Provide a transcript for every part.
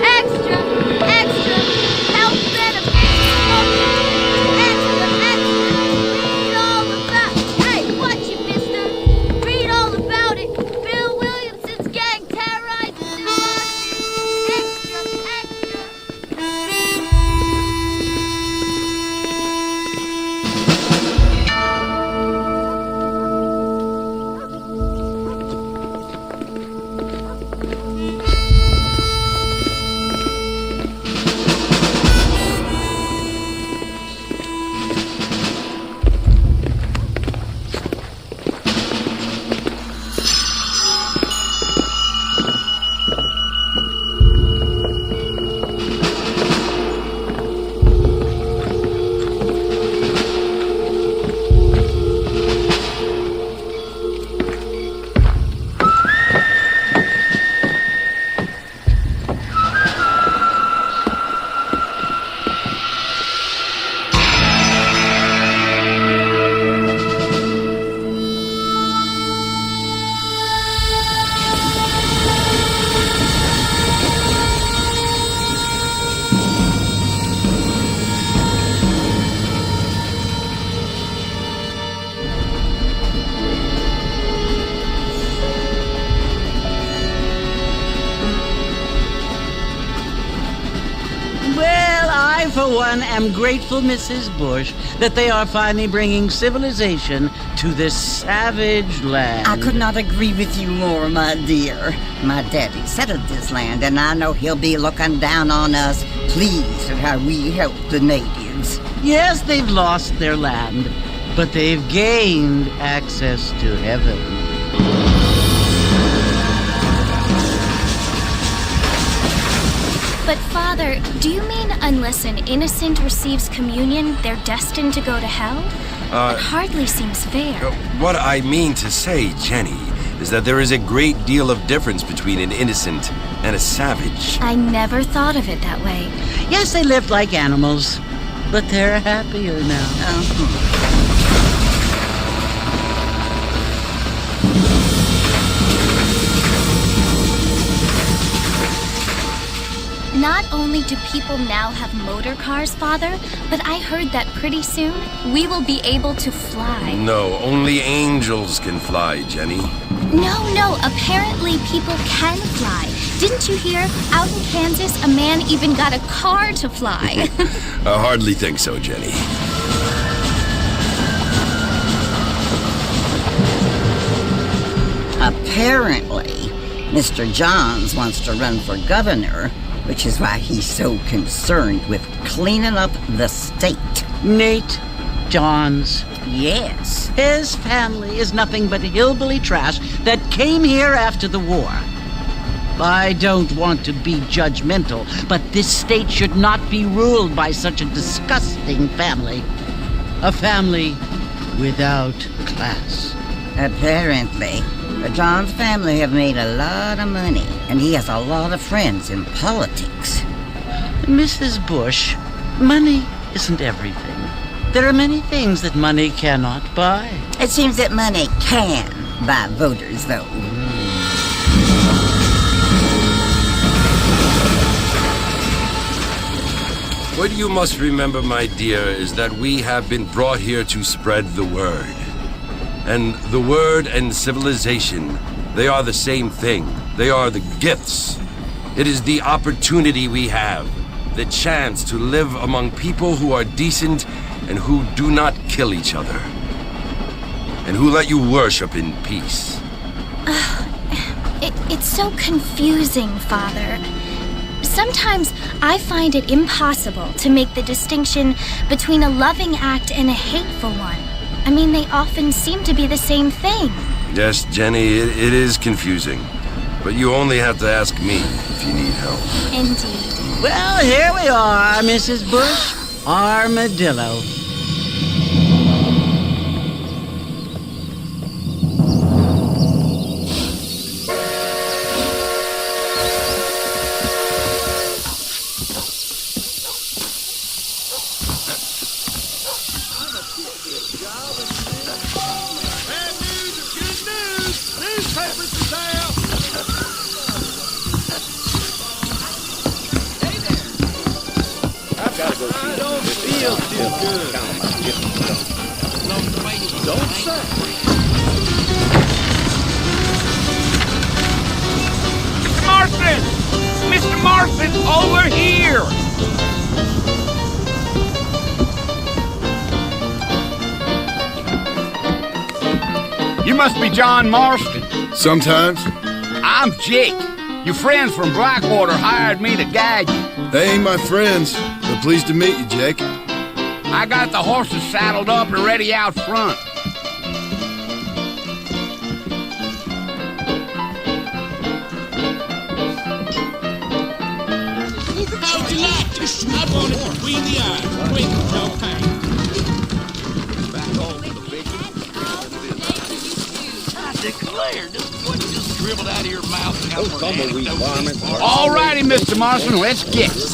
Extra! Extra! Health benefits! Extra! Extra! Read all about... Hey, watch it, mister! Read all about it! Bill Williamson's gang terrorized the New Extra! Extra! Well, I, for one, am grateful, Mrs. Bush, that they are finally bringing civilization to this savage land. I could not agree with you more, my dear. My daddy settled this land, and I know he'll be looking down on us, pleased at how we help the natives. Yes, they've lost their land, but they've gained access to heaven. But, Father, do you mean unless an innocent receives communion, they're destined to go to hell? That hardly seems fair. What I mean to say, Jenny, is that there is a great deal of difference between an innocent and a savage. I never thought of it that way. Yes, they lived like animals, but they're happier now. Not only do people now have motor cars, Father, but I heard that pretty soon we will be able to fly. No, only angels can fly, Jenny. No, apparently people can fly. Didn't you hear? Out in Kansas, a man even got a car to fly. I hardly think so, Jenny. Apparently, Mr. Johns wants to run for governor, which is why he's so concerned with cleaning up the state. Nate Johns. Yes. His family is nothing but hillbilly trash that came here after the war. I don't want to be judgmental, but this state should not be ruled by such a disgusting family. A family without class. Apparently. The Johns family have made a lot of money, and he has a lot of friends in politics. Mrs. Bush, money isn't everything. There are many things that money cannot buy. It seems that money can buy voters, though. What you must remember, my dear, is that we have been brought here to spread the word. And the word and civilization, they are the same thing. They are the gifts. It is the opportunity we have, the chance to live among people who are decent and who do not kill each other, and who let you worship in peace. It's so confusing, Father. Sometimes I find it impossible to make the distinction between a loving act and a hateful one. I mean, they often seem to be the same thing. Yes, Jenny, it is confusing. But you only have to ask me if you need help. Indeed. Well, here we are, Mrs. Bush. Armadillo. Bad news is good news. Newspapers for sale. Don't say. Mr. Marston! Mr. Marston, over here! You must be John Marston. Sometimes. I'm Jake. Your friends from Blackwater hired me to guide you. They ain't my friends, but pleased to meet you, Jake. I got the horses saddled up and ready out front. How'd you like this? I want it between the eyes. Quick, champagne. I declare, this what just dribbled out of your mouth. All righty, Mr. Marston, let's get it.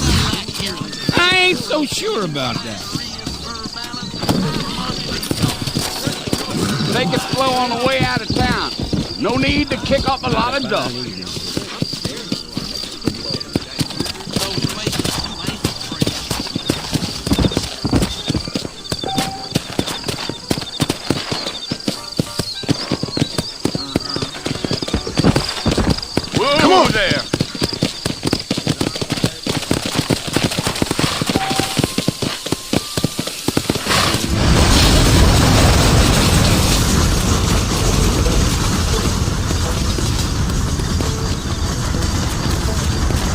I ain't so sure about that. Take it slow on the way out of town. No need to kick up a lot of dust. Come on there.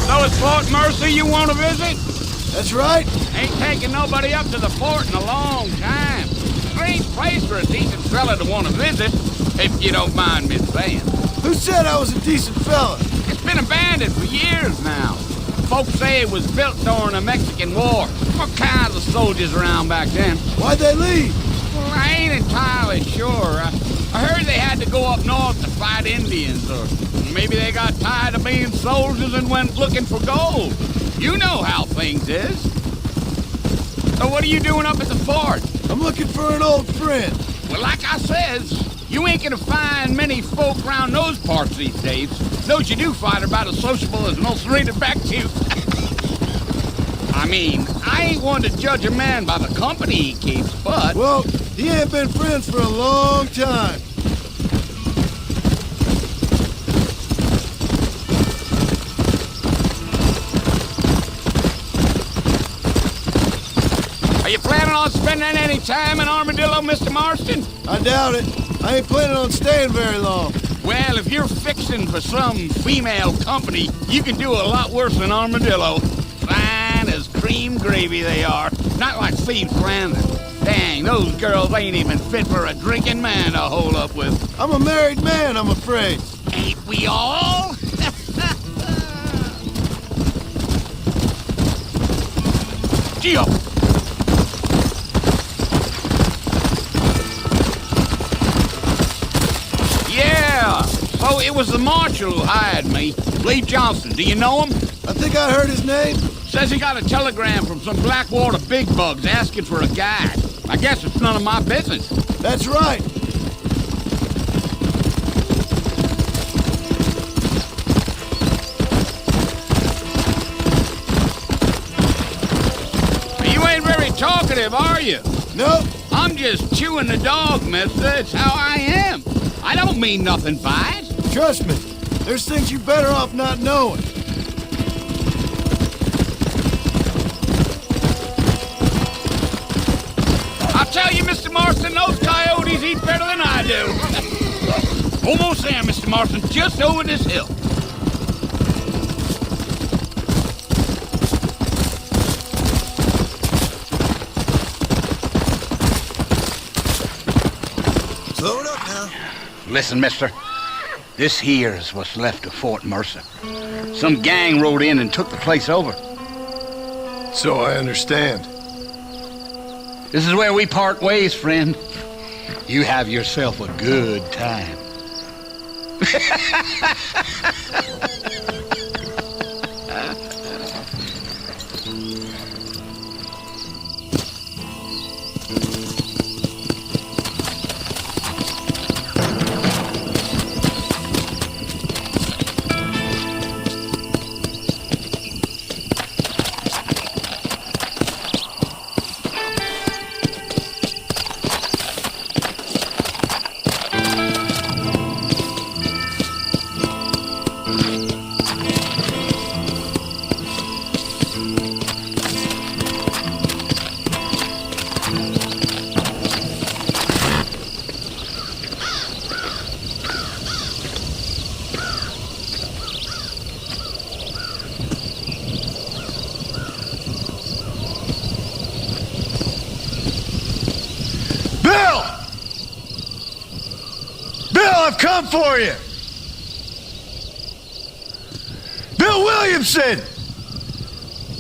So it's Fort Mercy you want to visit? That's right. Ain't taking nobody up to the fort in a long time. Strange place for a decent fella to want to visit, if you don't mind me saying. Who said I was a decent fella? It's been abandoned for years now. Folks say it was built during the Mexican War. What kinds of soldiers around back then? Why'd they leave? Well, I ain't entirely sure. I heard they had to go up north to fight Indians, or maybe they got tired of being soldiers and went looking for gold. You know how things is. So what are you doing up at the fort? I'm looking for an old friend. Well, like I says, you ain't gonna find many folk around those parts these days. Those you do find are about as sociable as most rated back to. I mean, I ain't one to judge a man by the company he keeps, but... Well, he ain't been friends for a long time. Are you planning on spending any time in Armadillo, Mr. Marston? I doubt it. I ain't planning on staying very long. Well, if you're fixing for some female company, you can do a lot worse than Armadillo. Fine as cream gravy they are. Not like Thieves Landing. Dang, those girls ain't even fit for a drinking man to hold up with. I'm a married man, I'm afraid. Ain't we all? Geo! Yeah, so it was the marshal who hired me. Lee Johnson, do you know him? I think I heard his name. Says he got a telegram from some Blackwater big bugs asking for a guide. I guess it's none of my business. That's right. You ain't very talkative, are you? Nope. I'm just chewing the dog, mister. It's how I am. I don't mean nothing by it. Trust me, there's things you're better off not knowing. I'll tell you, Mr. Marston, those coyotes eat better than I do. Almost there, Mr. Marston, just over this hill. Slow it up now. Listen, mister. This here is what's left of Fort Mercer. Some gang rode in and took the place over. So I understand. This is where we part ways, friend. You have yourself a good time. done for you? Bill Williamson!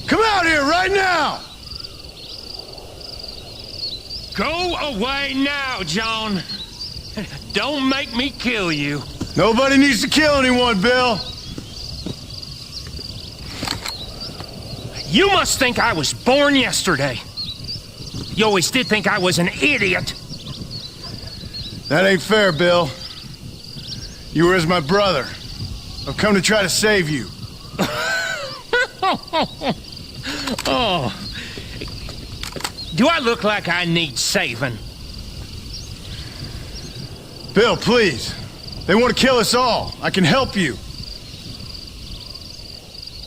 Come out here right now! Go away now, John. Don't make me kill you. Nobody needs to kill anyone, Bill. You must think I was born yesterday. You always did think I was an idiot. That ain't fair, Bill. You were as my brother. I've come to try to save you. Oh. Do I look like I need saving? Bill, please. They want to kill us all. I can help you.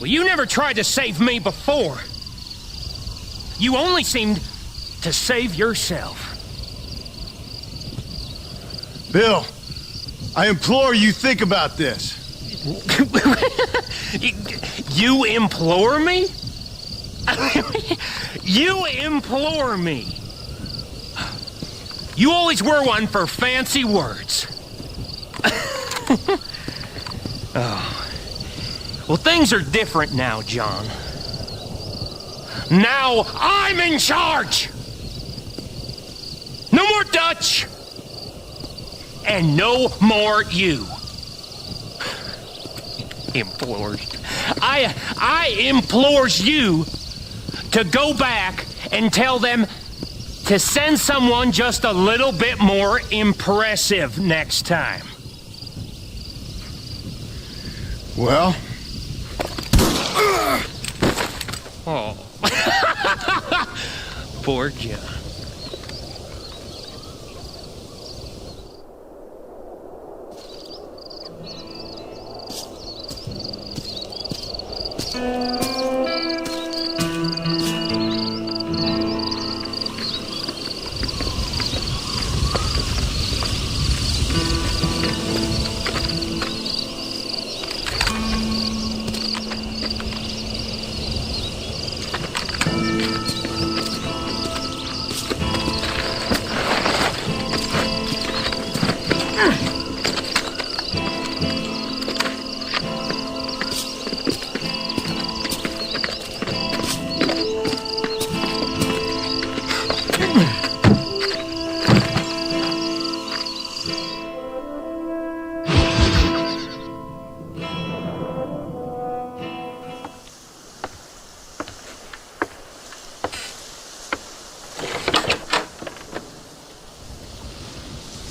Well, you never tried to save me before. You only seemed to save yourself. Bill, I implore you think about this. You implore me? You implore me. You always were one for fancy words. Oh. Well, things are different now, John. Now I'm in charge! No more Dutch! And no more you. Implores. I implores you to go back and tell them to send someone just a little bit more impressive next time. Well? Oh. Poor John.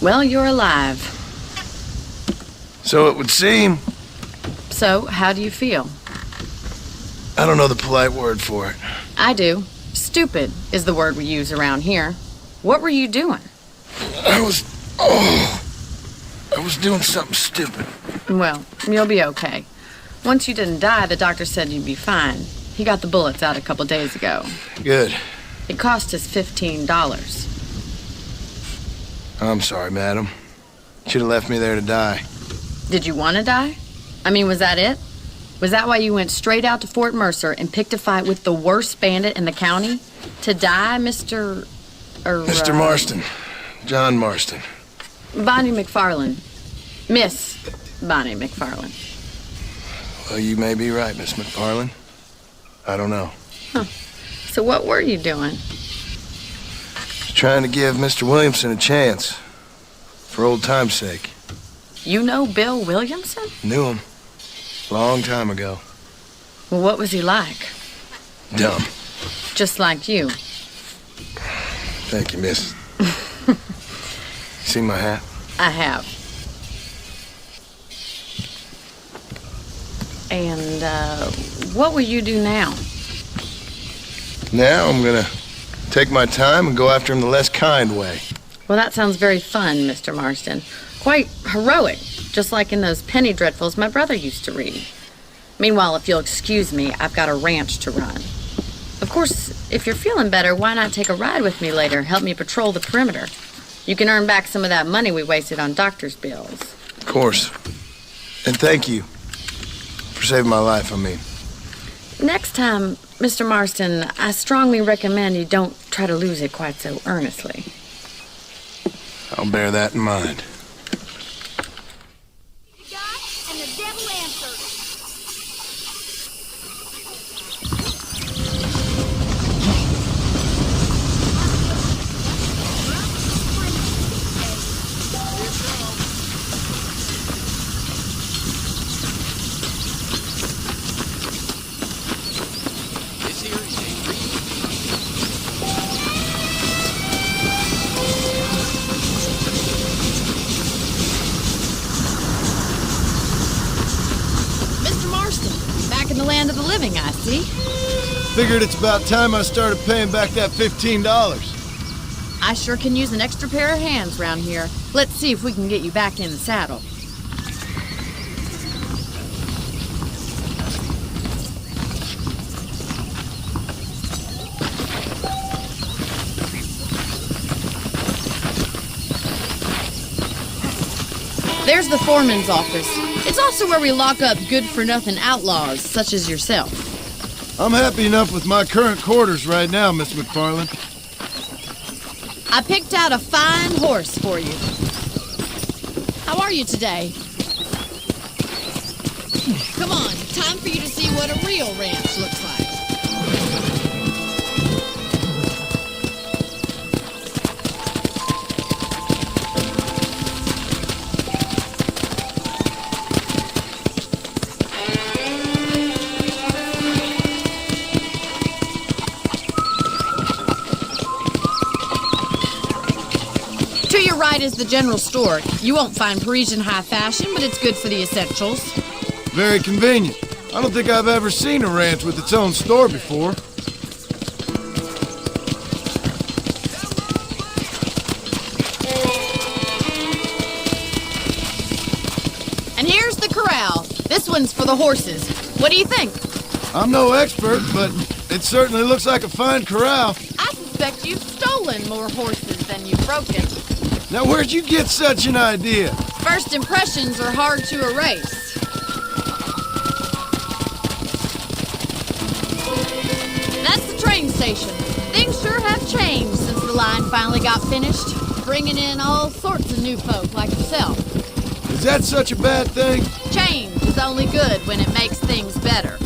Well, you're alive. So it would seem. So, how do you feel? I don't know the polite word for it. I do. Stupid is the word we use around here. What were you doing? I was doing something stupid. Well, you'll be okay. Once you didn't die, the doctor said you'd be fine. He got the bullets out a couple days ago. Good. It cost us $15. I'm sorry, madam. Should have left me there to die. Did you want to die? I mean, was that it? Was that why you went straight out to Fort Mercer and picked a fight with the worst bandit in the county? To die, Mr. Mr. Marston. John Marston. Bonnie McFarlane. Miss Bonnie McFarlane. Well, you may be right, Miss McFarlane. I don't know. Huh. So what were you doing? Just trying to give Mr. Williamson a chance. For old time's sake. You know Bill Williamson? Knew him. Long time ago. Well, what was he like? Dumb. Just like you. Thank you, miss. See my hat? I have. And, what will you do now? Now I'm gonna take my time and go after him the less kind way. Well, that sounds very fun, Mr. Marston. Quite heroic, just like in those penny dreadfuls my brother used to read. Meanwhile, if you'll excuse me, I've got a ranch to run. Of course, if you're feeling better, why not take a ride with me later? Help me patrol the perimeter. You can earn back some of that money we wasted on doctor's bills. Of course. And thank you for saving my life, I mean. Next time, Mr. Marston, I strongly recommend you don't try to lose it quite so earnestly. I'll bear that in mind. devil answered. This here is a real Mr. Marston, back in the land of the living, I see. Figured it's about time I started paying back that $15. I sure can use an extra pair of hands round here. Let's see if we can get you back in the saddle. There's the foreman's office. It's also where we lock up good-for-nothing outlaws, such as yourself. I'm happy enough with my current quarters right now, Miss McFarland. I picked out a fine horse for you. How are you today? Come on, time for you to see what a real ranch looks like. To your right is the general store. You won't find Parisian high fashion, but it's good for the essentials. Very convenient. I don't think I've ever seen a ranch with its own store before. And here's the corral. This one's for the horses. What do you think? I'm no expert, but it certainly looks like a fine corral. I suspect you've stolen more horses than you've broken. Now, where'd you get such an idea? First impressions are hard to erase. That's the train station. Things sure have changed since the line finally got finished, bringing in all sorts of new folk like yourself. Is that such a bad thing? Change is only good when it makes things better.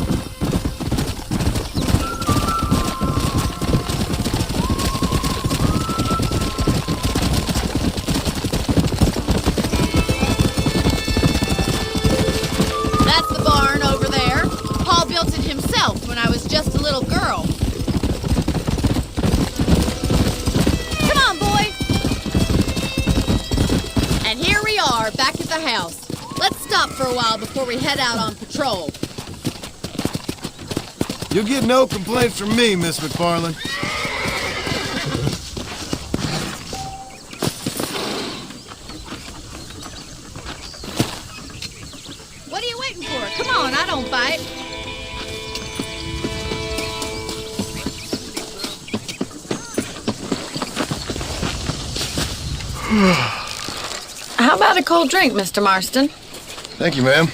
That's the barn over there. Paul built it himself when I was just a little girl. Come on, boy. And here we are, back at the house. Let's stop for a while before we head out on patrol. You'll get no complaints from me, Miss McFarland. What are you waiting for? Come on, I don't bite. How about a cold drink, Mr. Marston? Thank you, ma'am.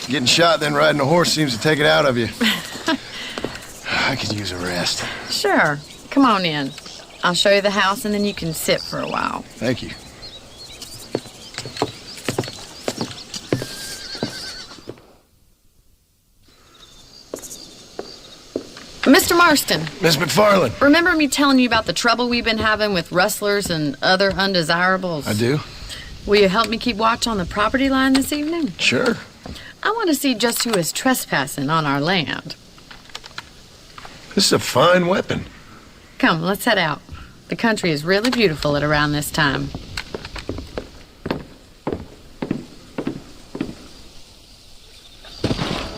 Getting shot, then riding a horse seems to take it out of you. I could use a rest. Sure. Come on in. I'll show you the house and then you can sit for a while. Thank you. Mr. Marston, Miss McFarland. remember me telling you about the trouble we've been having with rustlers and other undesirables? I do. Will you help me keep watch on the property line this evening? Sure. I want to see just who is trespassing on our land. This is a fine weapon. Come, let's head out. The country is really beautiful at around this time.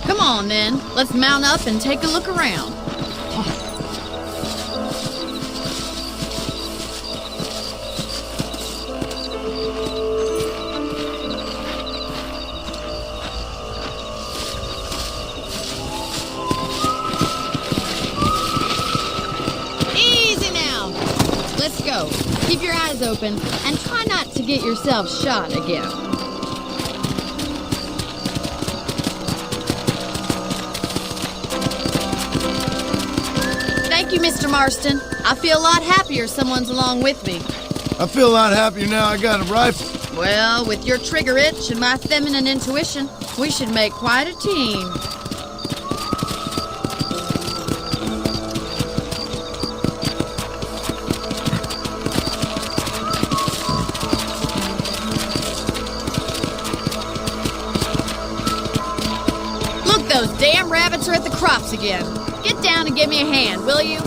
Come on, then. Let's mount up and take a look around. Easy now. Let's go. Keep your eyes open and try not to get yourself shot again. Thank you, Mr. Marston. I feel a lot happier someone's along with me. I feel a lot happier now I got a rifle. Well, with your trigger itch and my feminine intuition, we should make quite a team. Look, those damn rabbits are at the crops again. Get down and give me a hand, will you?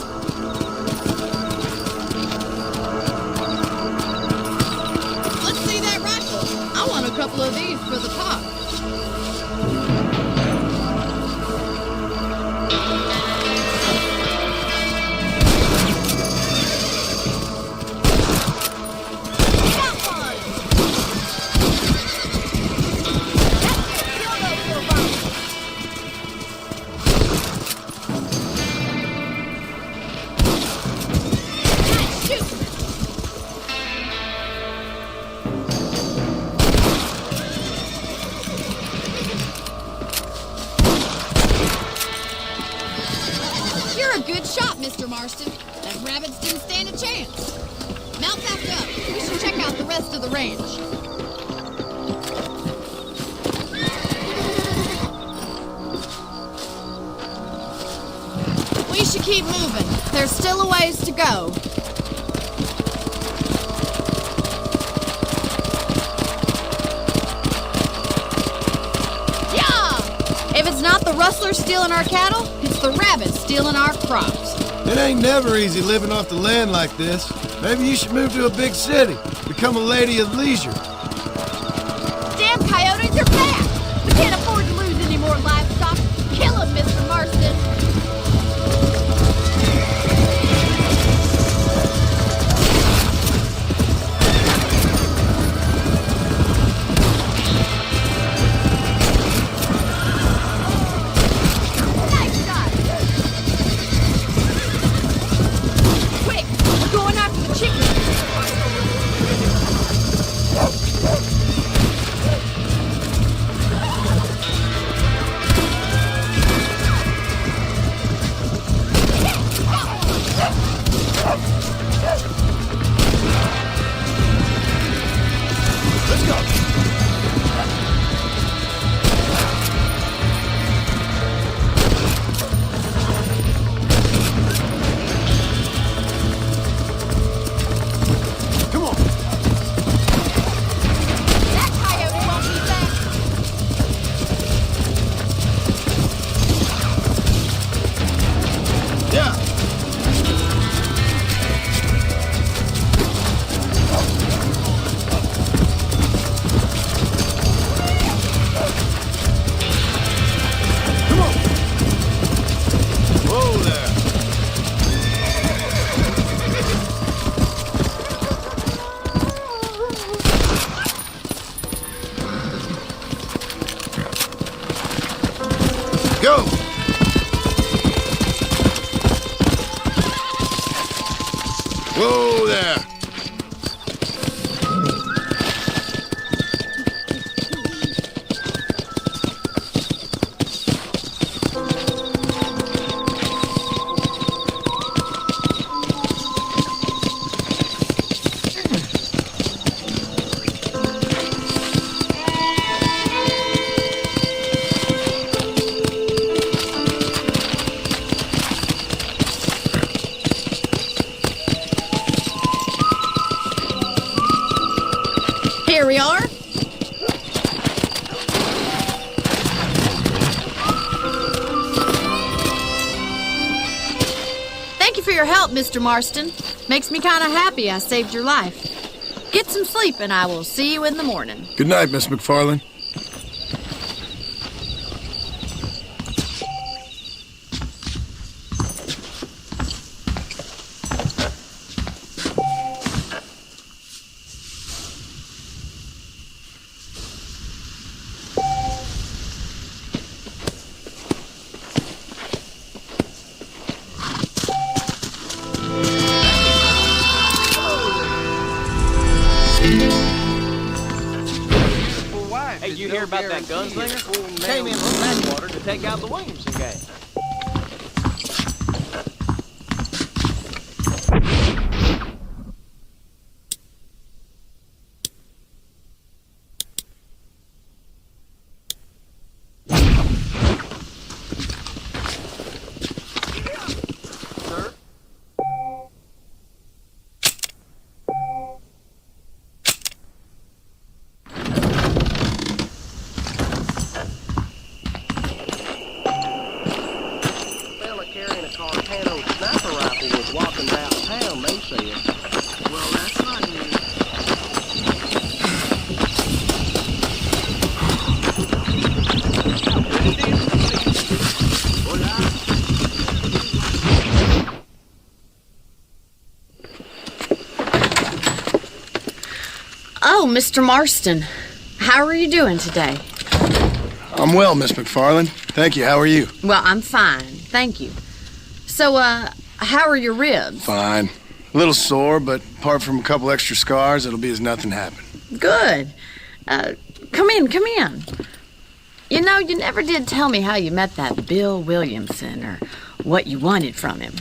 Let's see that rifle. I want a couple of these for the pot. You're a good shot, Mr. Marston. Them rabbits didn't stand a chance. Now packed up. We should check out the rest of the ranch. We should keep moving. There's still a ways to go. Yeah! If it's not the rustlers stealing our cattle, it's the rabbits stealing our crops. It ain't never easy living off the land like this. Maybe you should move to a big city. Become a lady of leisure. Damn coyotes are back! We can't afford to lose any more livestock. Kill them, Mr. Marston. Nice shot. Quick, we're going after the chickens. Let's go. Come on. That coyote won't be back. Yeah. Come on. Whoa there. Go. Whoa there. Here we are. Thank you for your help, Mr. Marston. Makes me kind of happy I saved your life. Get some sleep and I will see you in the morning. Good night, Miss McFarlane. Hey, you hear about that gunslinger? Came in from Blackwater to take out the Williamson gang. second-hand old sniper rifle was walking about town, they said. Well, that's not news. Oh, Mr. Marston. How are you doing today? I'm well, Miss McFarland. Thank you. How are you? Well, I'm fine. Thank you. So, how are your ribs? Fine. A little sore, but apart from a couple extra scars, it'll be as nothing happened. Good. Come in. You know, you never did tell me how you met that Bill Williamson or what you wanted from him.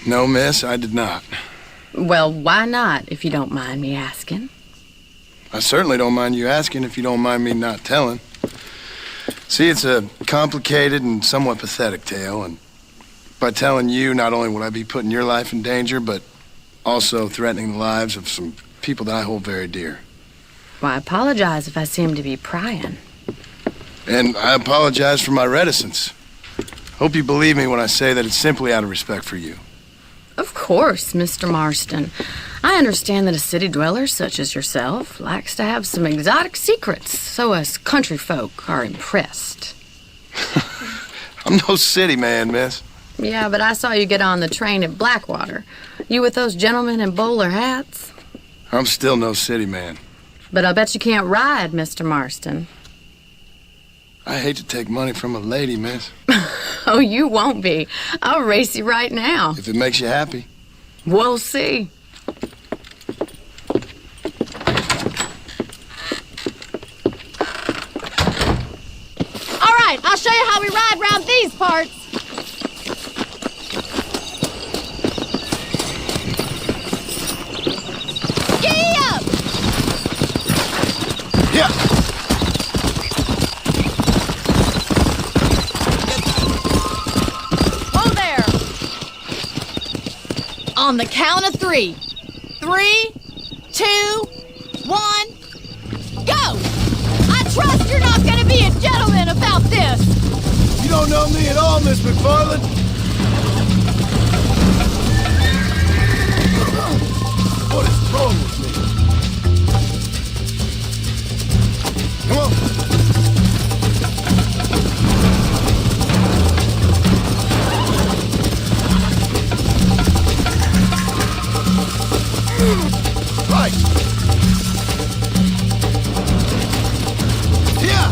No, miss, I did not. Well, why not, if you don't mind me asking? I certainly don't mind you asking if you don't mind me not telling. See, it's a complicated and somewhat pathetic tale, and by telling you, not only would I be putting your life in danger, but also threatening the lives of some people that I hold very dear. Well, I apologize if I seem to be prying. And I apologize for my reticence. Hope you believe me when I say that it's simply out of respect for you. Of course, Mr. Marston. I understand that a city dweller such as yourself likes to have some exotic secrets, so us country folk are impressed. I'm no city man, miss. Yeah, but I saw you get on the train at Blackwater. You with those gentlemen in bowler hats? I'm still no city man. But I bet you can't ride, Mr. Marston. I hate to take money from a lady, miss. Oh, you won't be. I'll race you right now. If it makes you happy. We'll see. All right, I'll show you how we ride round these parts. Giddy up! Yeah. Whoa there! On the count of 3. 3, 2, 1, go! I trust you're not gonna be a gentleman about this! You don't know me at all, Miss McFarland. What is wrong with me? Come on. Right. Yeah.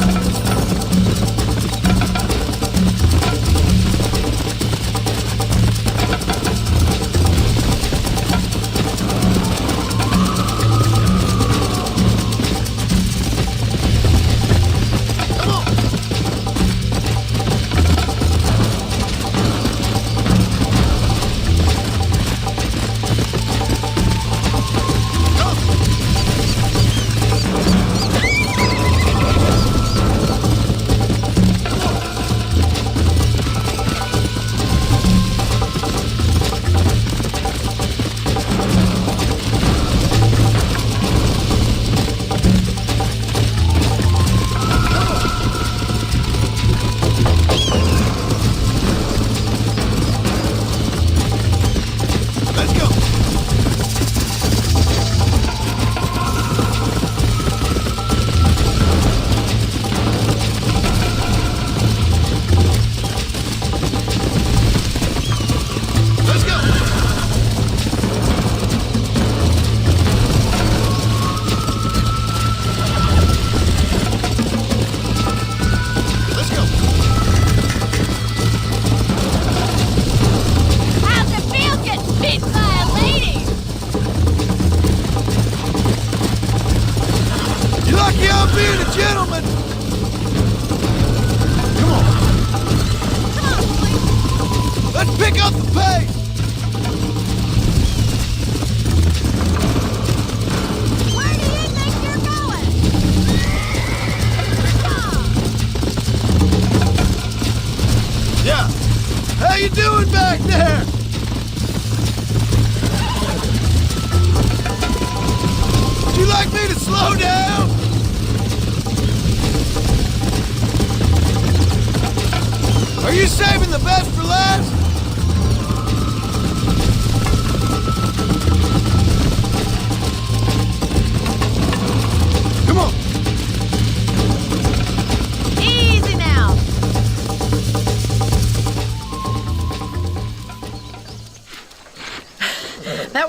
Are you saving the best for last?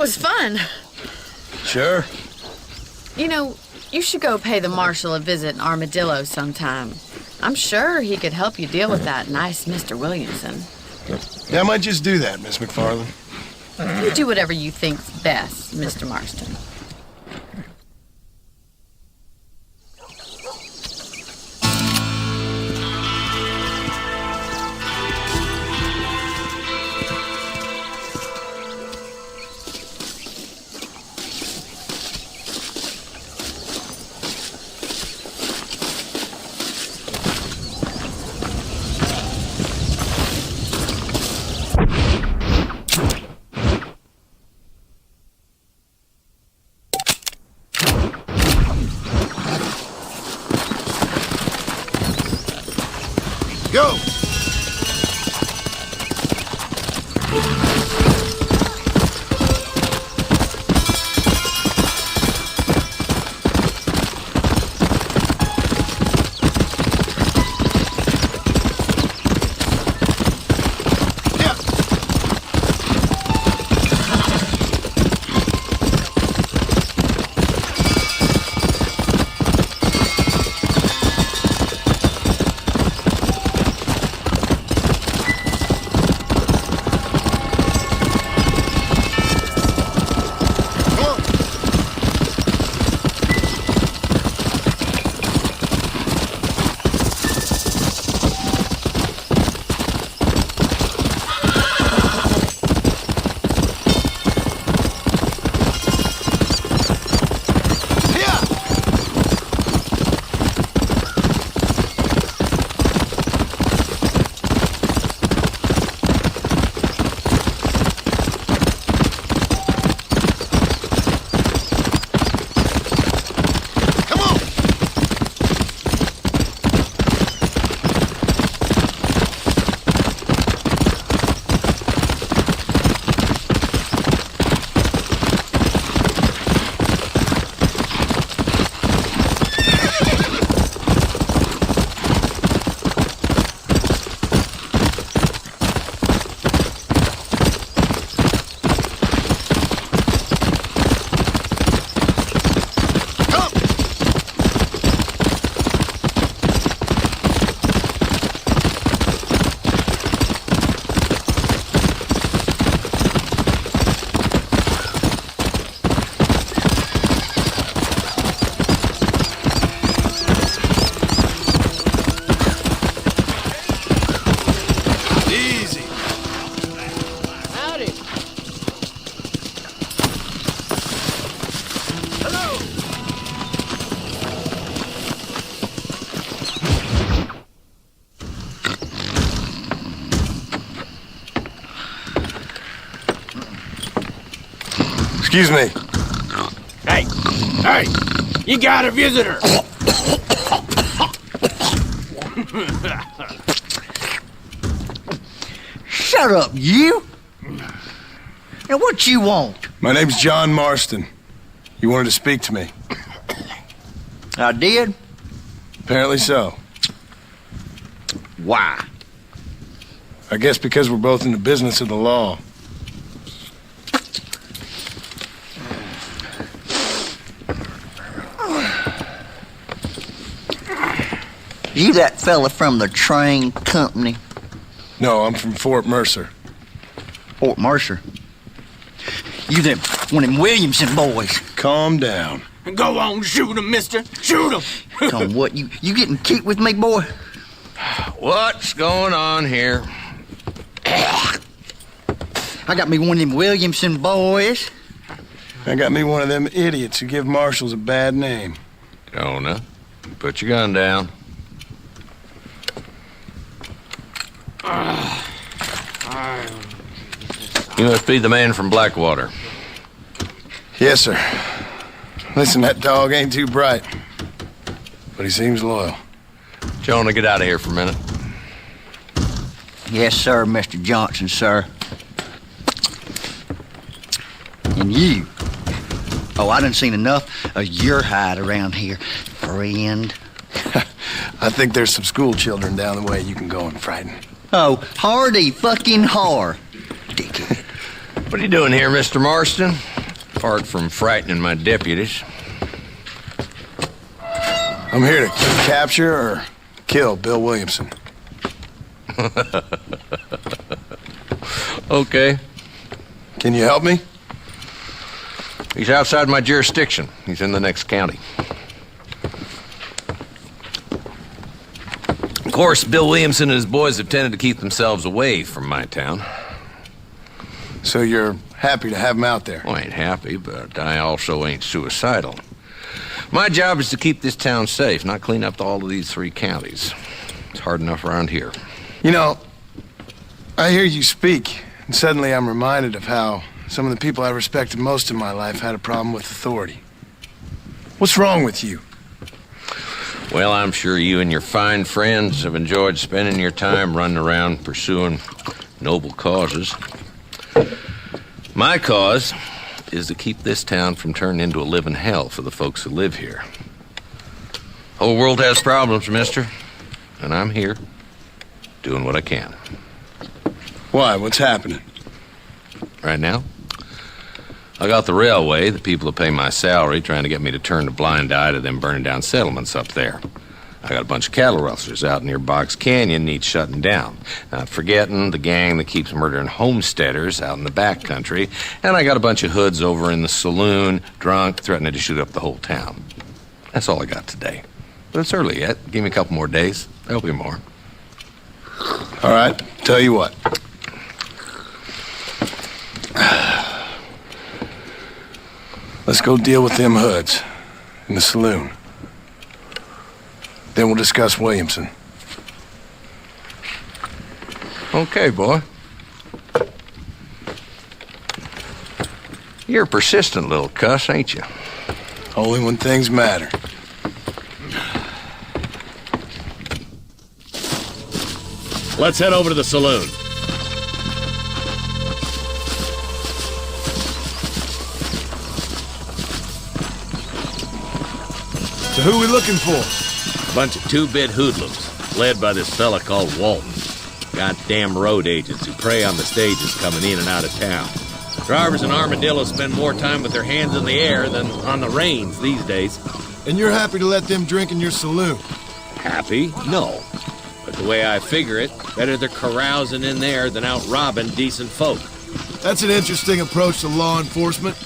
was fun. Sure. You know, you should go pay the marshal a visit in Armadillo sometime. I'm sure he could help you deal with that nice Mr. Williamson. Yeah, I might just do that, Miss McFarland. You do whatever you think's best, Mr. Marston. Go! Excuse me. Hey, you got a visitor. Shut up, you! Now what you want? My name's John Marston. You wanted to speak to me. I did? Apparently so. Why? I guess because we're both in the business of the law. You that fella from the train company? No, I'm from Fort Mercer. Fort Mercer? You them one of them Williamson boys. Calm down. Go on, shoot him, mister. Shoot him. Come what, you getting kicked with me, boy? What's going on here? I got me one of them Williamson boys. I got me one of them idiots who give marshals a bad name. Jonah, put your gun down. You must be the man from Blackwater. Yes, sir. Listen, that dog ain't too bright, but he seems loyal. Jonah, get out of here for a minute. Yes, sir, Mr. Johnson, sir. And you. Oh, I done seen enough of your hide around here, friend. I think there's some school children down the way you can go and frighten. Oh, hardy fucking har. Dickhead. What are you doing here, Mr. Marston? apart from frightening my deputies. I'm here to capture or kill Bill Williamson. Okay. Can you help me? He's outside my jurisdiction. He's in the next county. Of course, Bill Williamson and his boys have tended to keep themselves away from my town. So you're happy to have him out there? Well, I ain't happy, but I also ain't suicidal. My job is to keep this town safe, not clean up all of these 3 counties. It's hard enough around here. You know, I hear you speak, and suddenly I'm reminded of how some of the people I respected most in my life had a problem with authority. What's wrong with you? Well, I'm sure you and your fine friends have enjoyed spending your time running around pursuing noble causes. My cause is to keep this town from turning into a living hell for the folks who live here. Whole world has problems, mister, and I'm here doing what I can. Why? What's happening? Right now, I got the railway, the people that pay my salary, trying to get me to turn a blind eye to them burning down settlements up there. I got a bunch of cattle rustlers out near Box Canyon needs shutting down. Not forgetting the gang that keeps murdering homesteaders out in the back country. And I got a bunch of hoods over in the saloon, drunk, threatening to shoot up the whole town. That's all I got today. But it's early yet. Give me a couple more days. There'll be more. All right, tell you what. Let's go deal with them hoods in the saloon. Then we'll discuss Williamson. Okay, boy. You're a persistent little cuss, ain't you? Only when things matter. Let's head over to the saloon. So who we looking for? Bunch of two-bit hoodlums, led by this fella called Walton. Goddamn road agents who prey on the stages coming in and out of town. Drivers and armadillos spend more time with their hands in the air than on the reins these days. And you're happy to let them drink in your saloon? Happy? No. But the way I figure it, better they're carousing in there than out robbing decent folk. That's an interesting approach to law enforcement.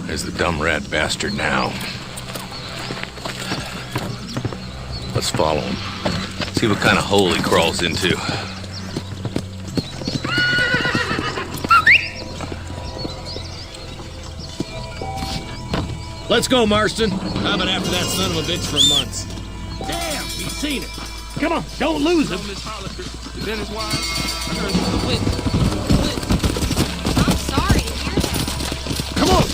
There's the dumb rat bastard now. Let's follow him. See what kind of hole he crawls into. Let's go, Marston. I've been after that son of a bitch for months. Damn, he's seen it. Come on, don't lose him. I'm sorry to hear that. Come on!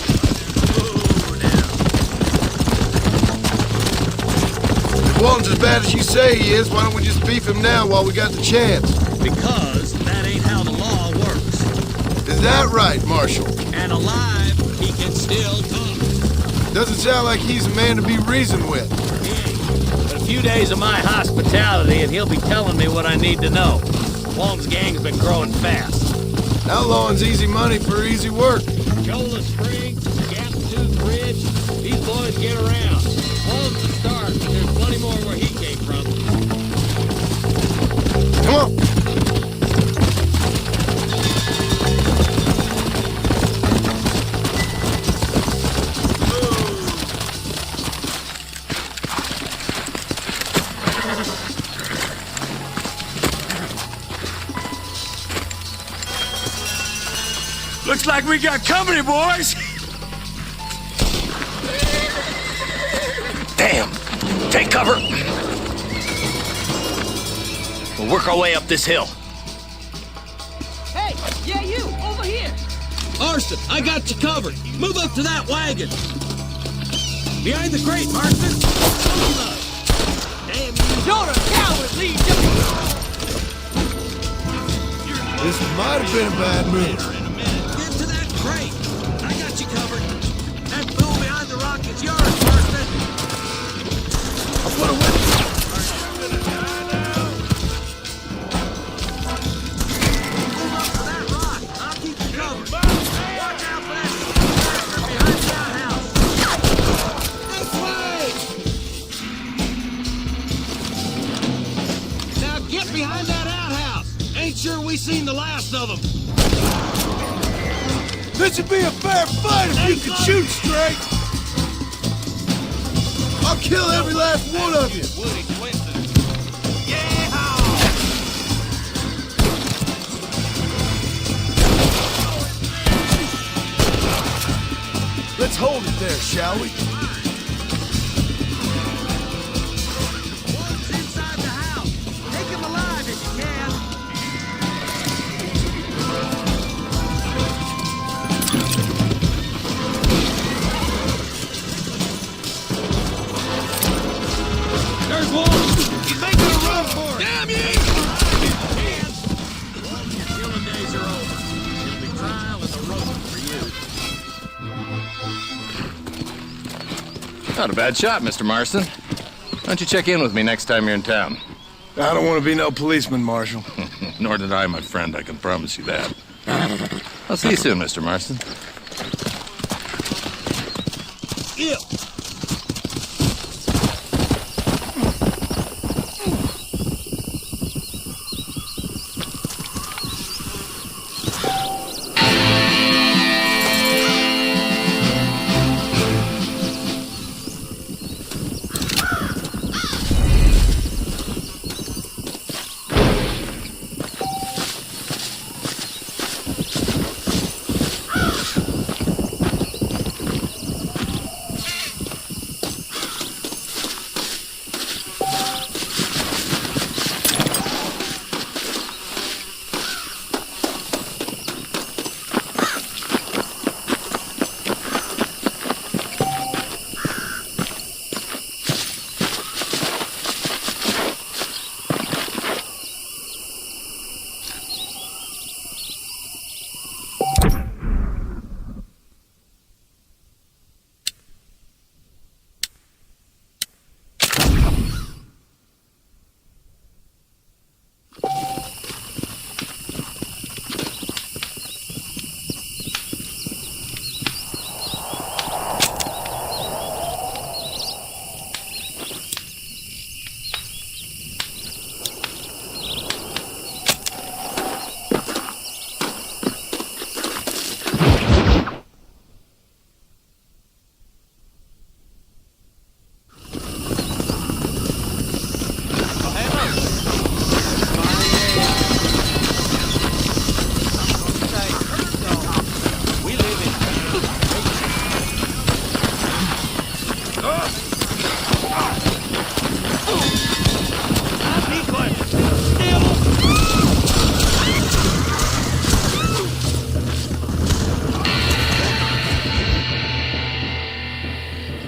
If Walton's as bad as you say he is, why don't we just beef him now while we got the chance? Because that ain't how the law works. Is that right, Marshal? And alive, he can still talk. Doesn't sound like he's a man to be reasoned with. But a few days of my hospitality and he'll be telling me what I need to know. Walton's gang's been growing fast. Outlawing's easy money for easy work. Chola Spring, Gap Tooth Bridge, these boys get around. Walton's the start, but there's plenty more where he came from. Come on! Looks like we got company, boys. Damn! Take cover! We'll work our way up this hill. Hey, yeah, you, over here. Marston, I got you covered. Move up to that wagon. Behind the crate, Marston. Damn you. You're a coward, Lee. This might have been a bad move. Get to that crate. I got you covered. That fool behind the rock is yours, Marston. I'll put a whip. seen the last of them. This would be a fair fight if you could shoot straight. I'll kill every last one of you. Woody twisted. Let's hold it there, shall we? One's inside the house. Take him alive if you can. There's one! He's making a run for it! Damn you! Your killing days are over. It'll be trial and the road for you. Not a bad shot, Mr. Marston. Why don't you check in with me next time you're in town? I don't want to be no policeman, Marshal. Nor did I, my friend. I can promise you that. I'll see you soon, Mr. Marston. Yeah.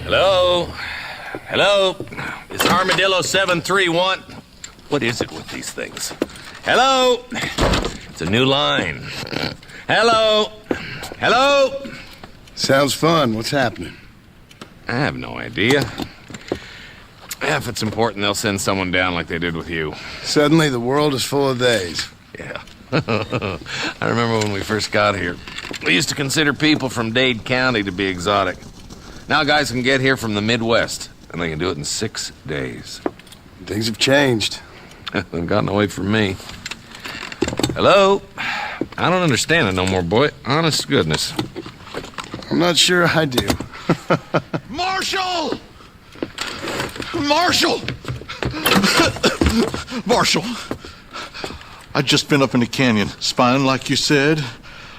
Hello? Hello? Is Armadillo 731? What is it with these things? Hello? It's a new line. Hello? Hello? Sounds fun. What's happening? I have no idea. If it's important, they'll send someone down like they did with you. Suddenly, the world is full of theys. Yeah. I remember when we first got here. We used to consider people from Dade County to be exotic. Now guys can get here from the Midwest, and they can do it in 6 days. Things have changed. They've gotten away from me. Hello? I don't understand it no more, boy. Honest to goodness. I'm not sure I do. Marshal! Marshal! Marshal! I just been up in the canyon, spying like you said.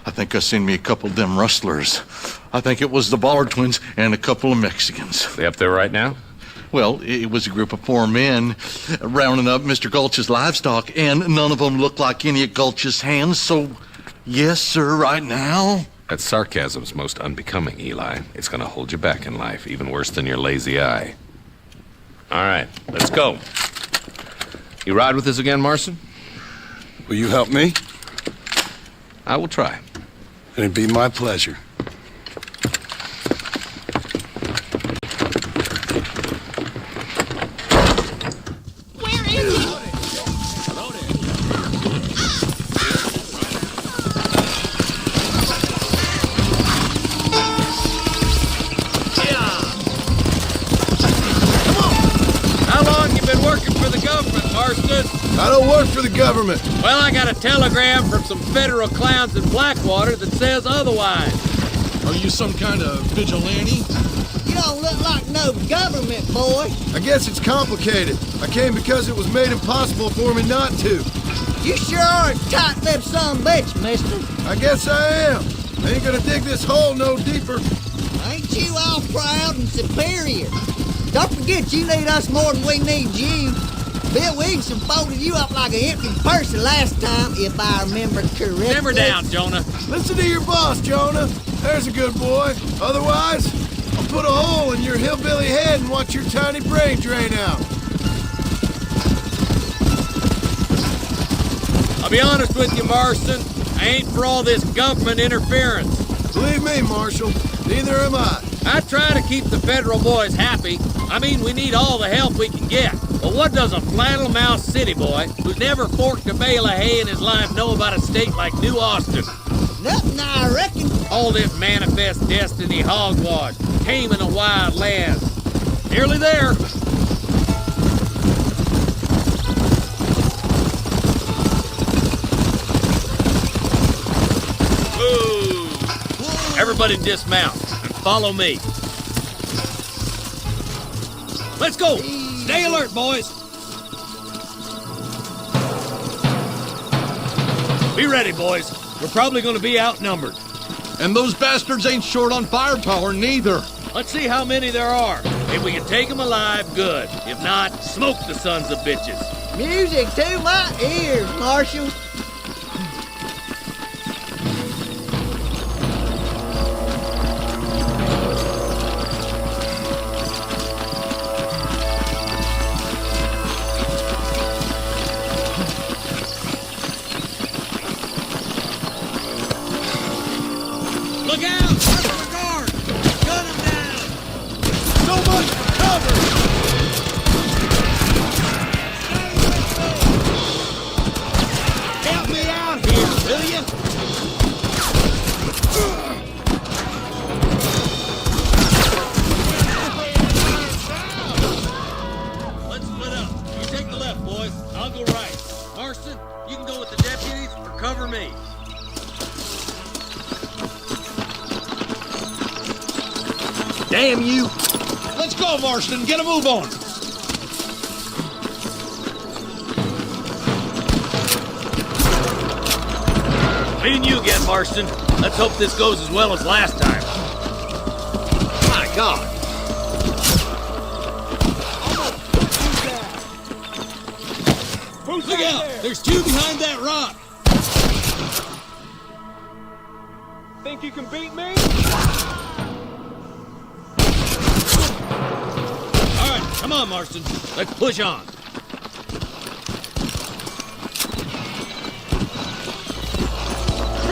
I think I seen me a couple of them rustlers. I think it was the Ballard twins and a couple of Mexicans. They up there right now? Well, it was a group of 4 men rounding up Mr. Gulch's livestock, and none of them looked like any of Gulch's hands, so yes, sir, right now. That sarcasm's most unbecoming, Eli. It's gonna hold you back in life, even worse than your lazy eye. All right, let's go. You ride with us again, Marston? Will you help me? I will try. It'd be my pleasure. Where is he? How long you been working for the government, Marston? I don't work for the government. Well, I got a telegram from some federal clowns in Blackwater that says otherwise. Are you some kind of vigilante? You don't look like no government, boy. I guess it's complicated. I came because it was made impossible for me not to. You sure are a tight-lipped son of a bitch, mister. I guess I am. I ain't gonna dig this hole no deeper. Ain't you all proud and superior? Don't forget you need us more than we need you. Bill Williamson folded you up like an empty person last time, if I remember correctly. Simmer down, Jonah. Listen to your boss, Jonah. There's a good boy. Otherwise, I'll put a hole in your hillbilly head and watch your tiny brain drain out. I'll be honest with you, Marston. I ain't for all this government interference. Believe me, Marshal, neither am I. I try to keep the federal boys happy. I mean, we need all the help we can get. But what does a flannel-mouthed city boy who's never forked a bale of hay in his life know about a state like New Austin? Nothing, I reckon. All this manifest destiny hogwash, taming a wild land. Nearly there. Ooh. Everybody dismount and follow me. Let's go. Stay alert, boys. Be ready, boys. We're probably going to be outnumbered. And those bastards ain't short on firepower, neither. Let's see how many there are. If we can take them alive, good. If not, smoke the sons of bitches. Music to my ears, Marshal. Look out! Cover the guard! Gun him down! So much cover! Help me out here, will you? Let's split up. You take the left, boys. I'll go right. Marston, you can go with the deputies or cover me. Damn you! Let's go, Marston. Get a move on. Me and you again, Marston. Let's hope this goes as well as last time. My God. Look out! There's two behind that rock. Think you can beat me? All right, come on, Marston. Let's push on.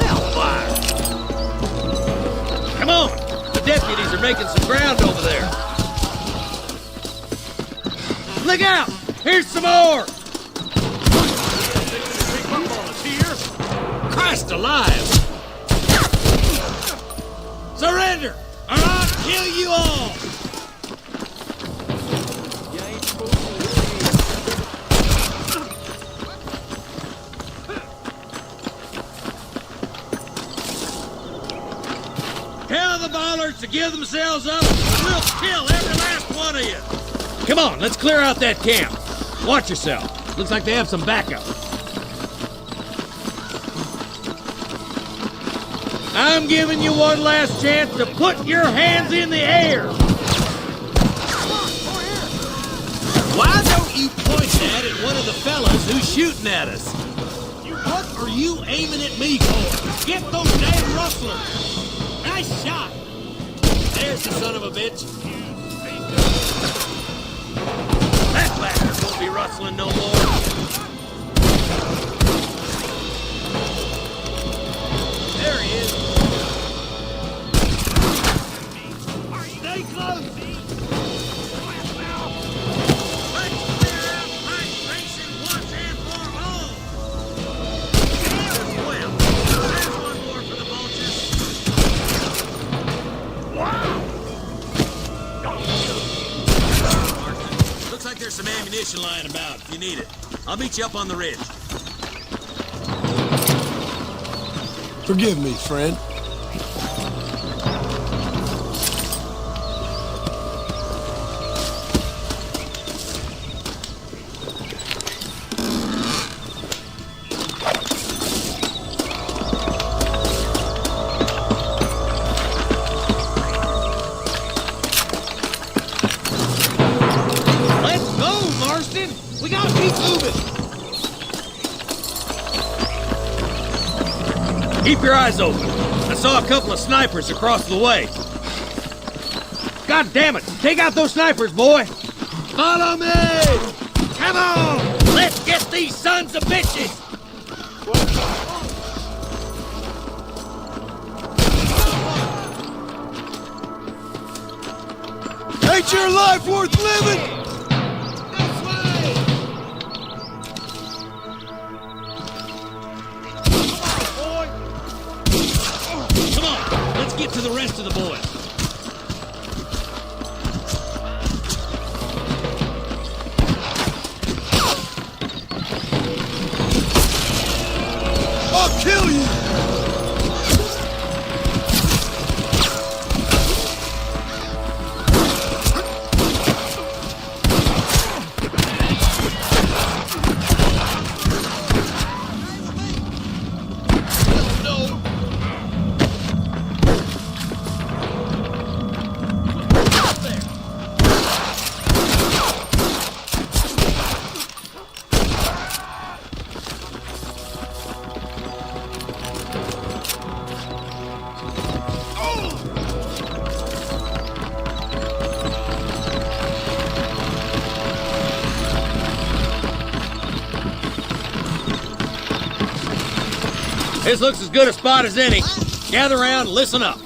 Hellfire! Come on! The deputies are making some ground over there. Look out! Here's some more! Christ alive! Surrender, or I'll kill you all! Tell the bollards to give themselves up, or we'll kill every last one of you! Come on, let's clear out that camp. Watch yourself. Looks like they have some backup. I'm giving you one last chance to put your hands in the air. Why don't you point that at one of the fellas who's shooting at us? What are you aiming at me for? Get those damn rustlers. Nice shot. There's the son of a bitch. That bastard won't be rustling no more. There he is. Stay close. Let's clear out pipe racing once and for all. Well, there's one more for the vultures. Wow. Looks like there's some ammunition lying about if you need it. I'll meet you up on the ridge. Forgive me, friend. Let's go, Marston! We gotta keep moving! Keep your eyes open. I saw a couple of snipers across the way. God damn it! Take out those snipers, boy! Follow me! Come on! Let's get these sons of bitches! Ain't your life worth living? Come on, let's get to the rest of the boys. I'll kill you! This looks as good a spot as any. Gather around and listen up.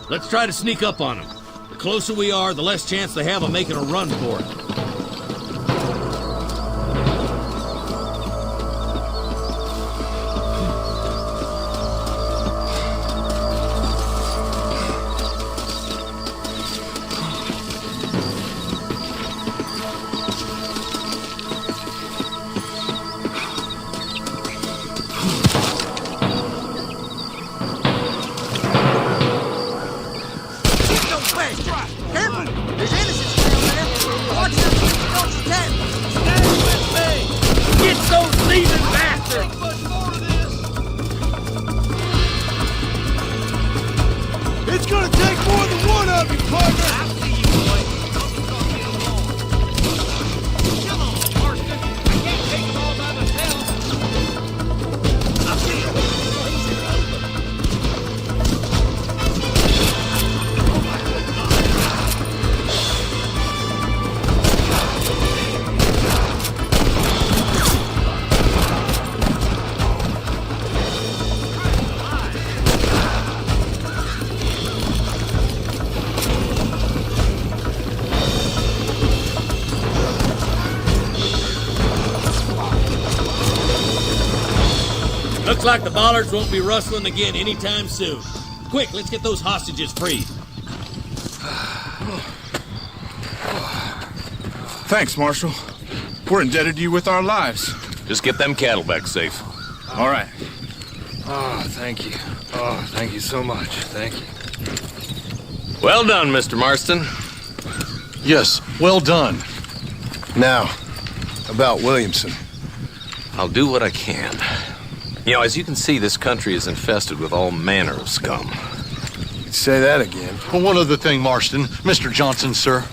Let's try to sneak up on them. The closer we are, the less chance they have of making a run for it. It's gonna take more than one of you, partner! I see you, boy. Don't get along. Come on, Marston. I can't take them all by myself. I see you. Oh, my Looks like the bollards won't be rustling again anytime soon. Quick, let's get those hostages freed. Thanks, Marshal. We're indebted to you with our lives. Just get them cattle back safe. All right. Oh, thank you. Oh, thank you so much. Thank you. Well done, Mr. Marston. Yes, well done. Now, about Williamson. I'll do what I can. You know, as you can see, this country is infested with all manner of scum. Say that again. Well, one other thing, Marston. Mr. Johnson, sir.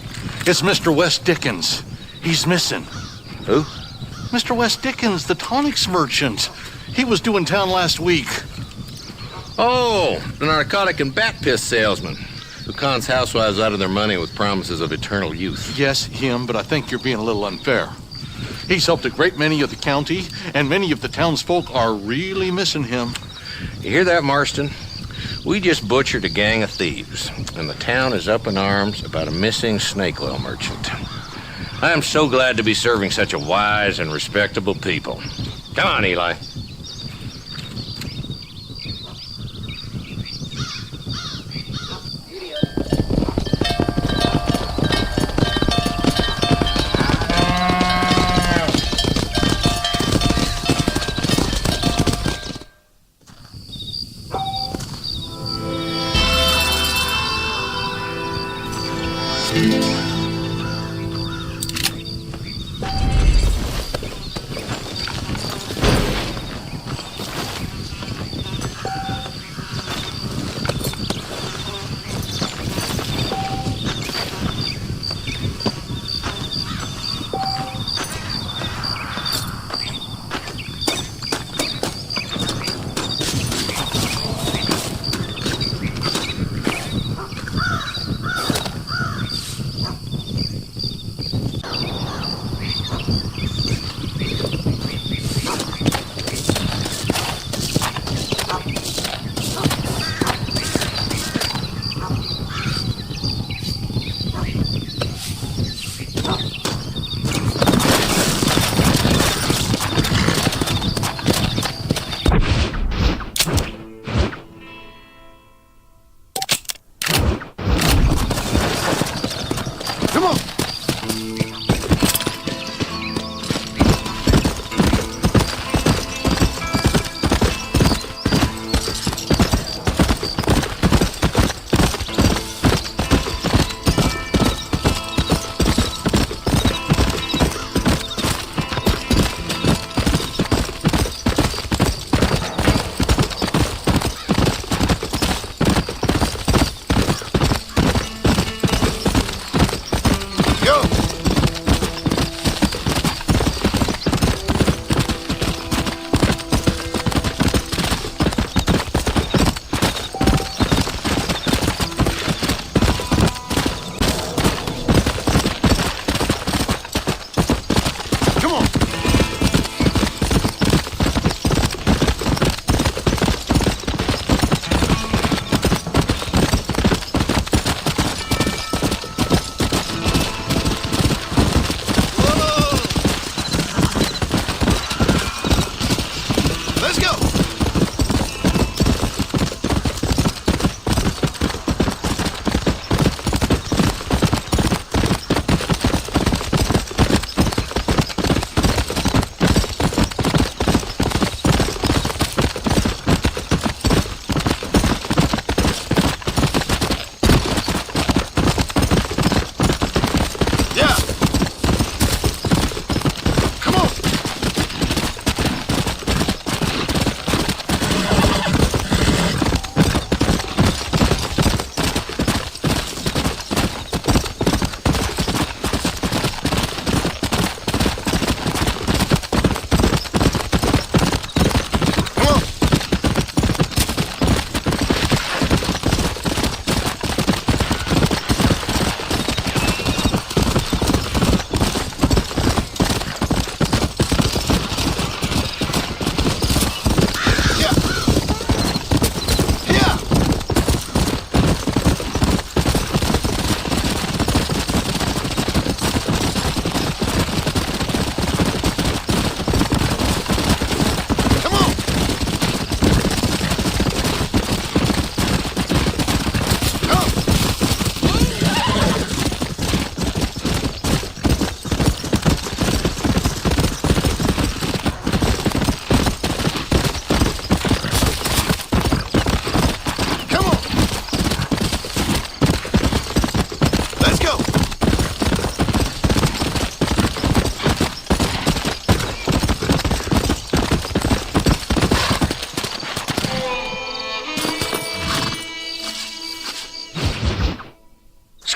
It's Mr. Wes Dickens. He's missing. Who? Mr. Wes Dickens, the tonics merchant. He was due in town last week. Oh, the narcotic and bat piss salesman who cons housewives out of their money with promises of eternal youth. Yes, him, but I think you're being a little unfair. He's helped a great many of the county, and many of the townsfolk are really missing him. You hear that, Marston? We just butchered a gang of thieves, and the town is up in arms about a missing snake oil merchant. I am so glad to be serving such a wise and respectable people. Come on, Eli.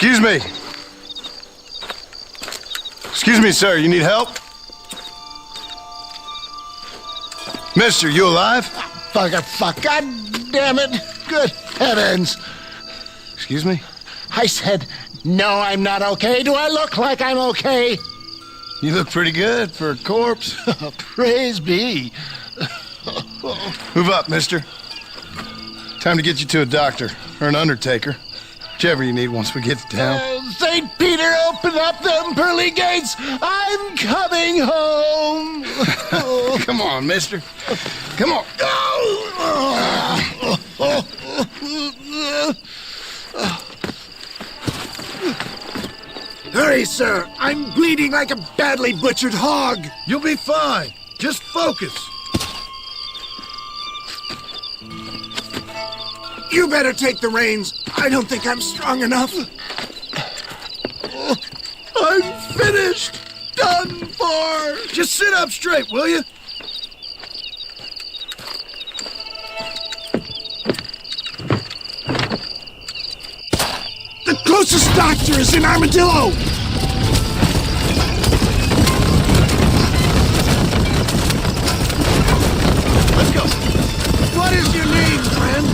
Excuse me. Excuse me, sir. You need help? Mister, you alive? Fuck. God damn it. Good heavens. Excuse me? I said, no, I'm not okay. Do I look like I'm okay? You look pretty good for a corpse. Praise be. Move up, mister. Time to get you to a doctor or an undertaker. Whichever you need once we get to town. St. Peter, open up them pearly gates. I'm coming home. Come on, mister. Come on. Hurry, sir. I'm bleeding like a badly butchered hog. You'll be fine. Just focus. You better take the reins. I don't think I'm strong enough. I'm finished. Done for. Just sit up straight, will you? The closest doctor is in Armadillo. Let's go. What is your name, friend?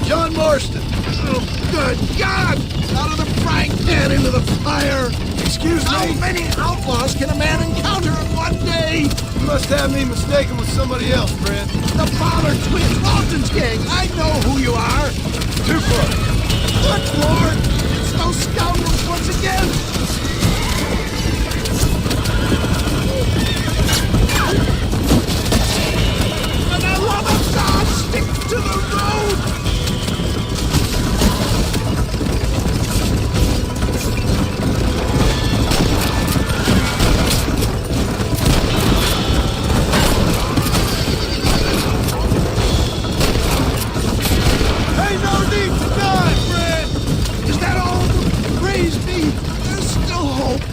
John Marston. Oh, good God! Out of the frying pan into the fire. Excuse me? How many outlaws can a man encounter in one day? You must have me mistaken with somebody else, friend. The Ballard Twins, Walton's gang. I know who you are. Too far. Good Lord! It's those scoundrels once again! For the love of God, stick to the road! Ain't no need to die, friend. Is that all? Praise be, there's still hope.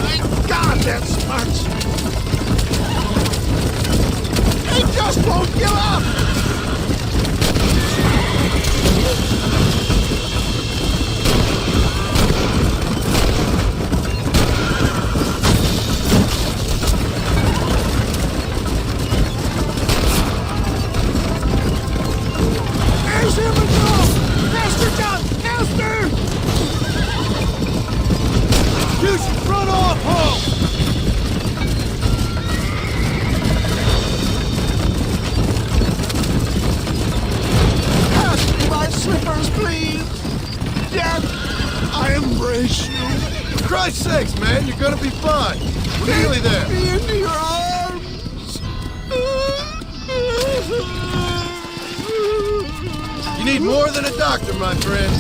Thank God that smarts. They just won't give up. There's him and go! Faster, John! Faster! You should run off home. Pass me my slippers, please! Death, I embrace you. For Christ's sakes, man, you're gonna be fine. We're nearly there. Take me into your arms! You need more than a doctor, my friend.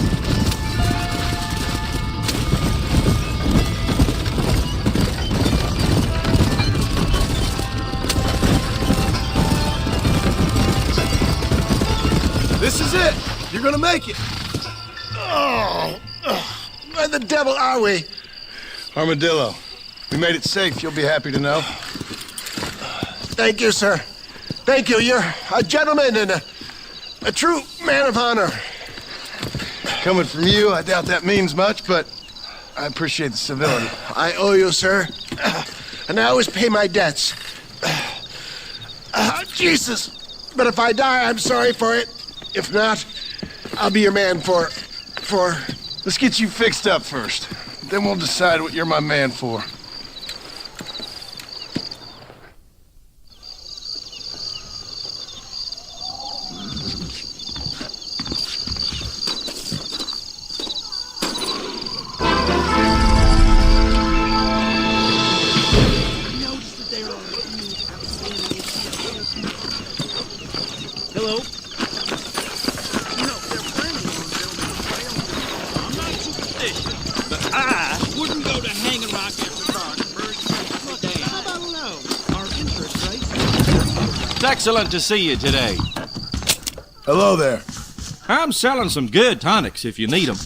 This is it. You're gonna make it. Oh, where the devil are we? Armadillo. We made it safe. You'll be happy to know. Thank you, sir. Thank you. You're a gentleman and a true man of honor. Coming from you, I doubt that means much, but I appreciate the civility. I owe you, sir. And I always pay my debts. Jesus. But if I die, I'm sorry for it. If not, I'll be your man for... Let's get you fixed up first. Then we'll decide what you're my man for. Hello? But I wouldn't go to Hanging Rock after dark and burn your damn. How about a loan? Our interest rate. It's excellent to see you today. Hello there. I'm selling some good tonics if you need them.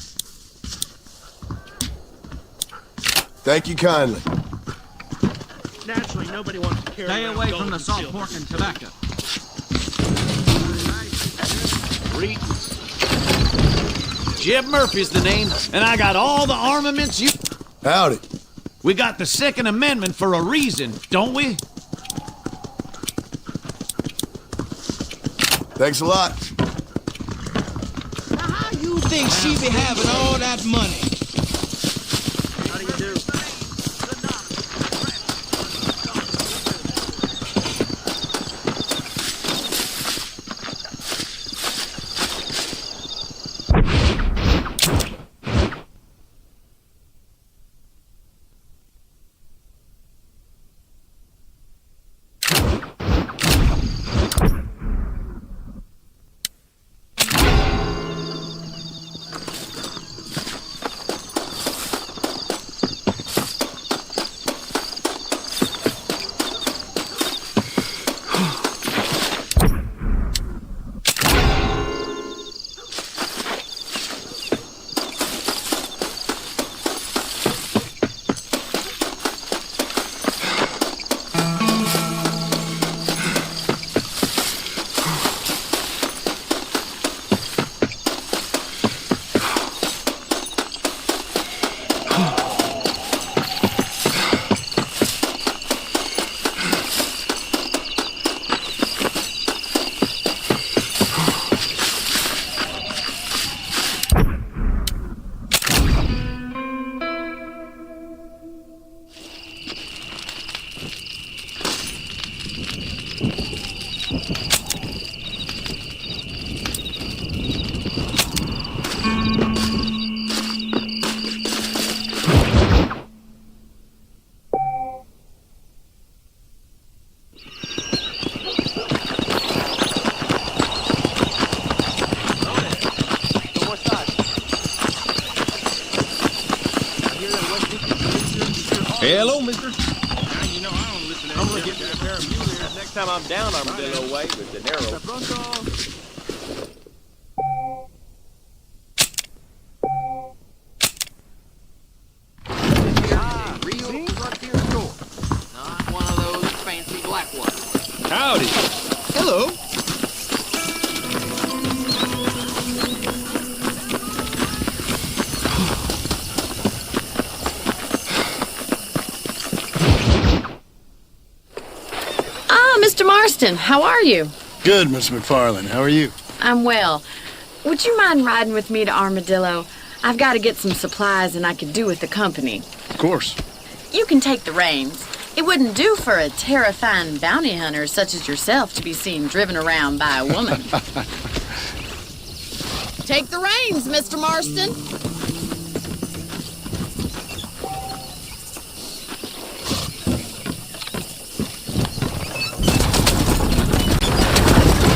Thank you kindly. Naturally, nobody wants to carry Stay around away gold from the and salt silver. pork and tobacco. Jeb Murphy's the name, and I got all the armaments you... Howdy. We got the Second Amendment for a reason, don't we? Thanks a lot. Now, how you think she be having all that money? How do you do? Hello, mister. You know I don't listen to I'm gonna get me a pair of mule ears next time I'm down Armadillo Way with the narrow. Real frontier store. Not one of those fancy black ones. Howdy. Hello. Mr. Marston, how are you? Good, Miss McFarland. How are you? I'm well. Would you mind riding with me to Armadillo? I've got to get some supplies and I could do with the company. Of course. You can take the reins. It wouldn't do for a terrifying bounty hunter such as yourself to be seen driven around by a woman. Take the reins, Mr. Marston.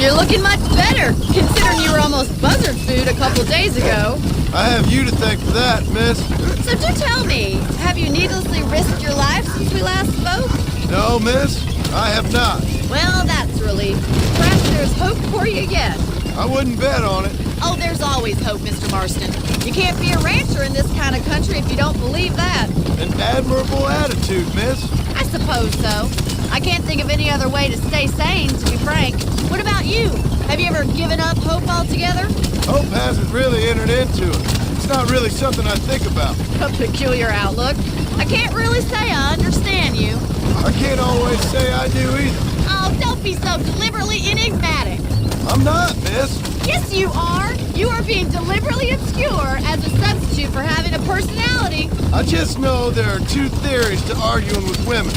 You're looking much better, considering you were almost buzzard food a couple days ago. I have you to thank for that, miss. So do tell me, have you needlessly risked your life since we last spoke? No, miss, I have not. Well, that's relief. Perhaps there's hope for you yet. I wouldn't bet on it. Oh, there's always hope, Mr. Marston. You can't be a rancher in this kind of country if you don't believe that. An admirable attitude, miss. I suppose so. I can't think of any other way to stay sane, to be frank. What about you? Have you ever given up hope altogether? Hope hasn't really entered into it. It's not really something I think about. A peculiar outlook. I can't really say I understand you. I can't always say I do either. Oh, don't be so deliberately enigmatic. I'm not, miss. Yes, you are. You are being deliberately obscure as a substitute for having a personality. I just know there are two theories to arguing with women,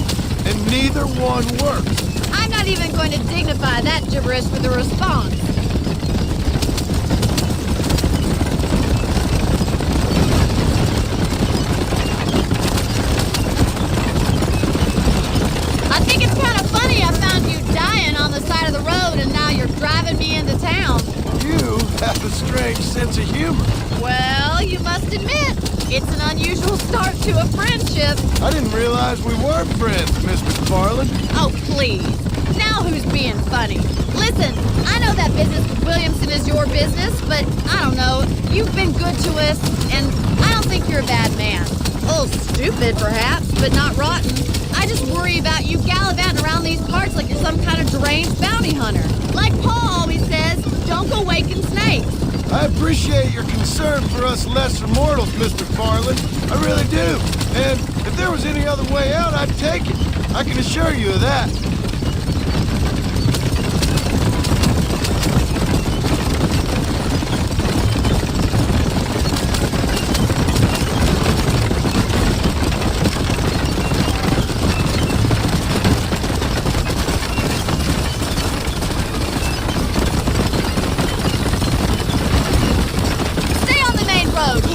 and neither one works. I'm not even going to dignify that gibberish with a response. I think it's kind of funny I found you dying on the side of the road and now you're driving me into town. You have a strange sense of humor. Well, you must admit, it's an unusual start to a friendship. I didn't realize we were friends, Miss McFarland. Oh, please. Now who's being funny? Listen, I know that business with Williamson is your business, but I don't know. You've been good to us, and I don't think you're a bad man. A little stupid, perhaps, but not rotten. I just worry about you gallivanting around these parts like you're some kind of deranged bounty hunter. Like Paul always says, don't go waking snakes. I appreciate your concern for us lesser mortals, Mr. Farland. I really do. And if there was any other way out, I'd take it. I can assure you of that.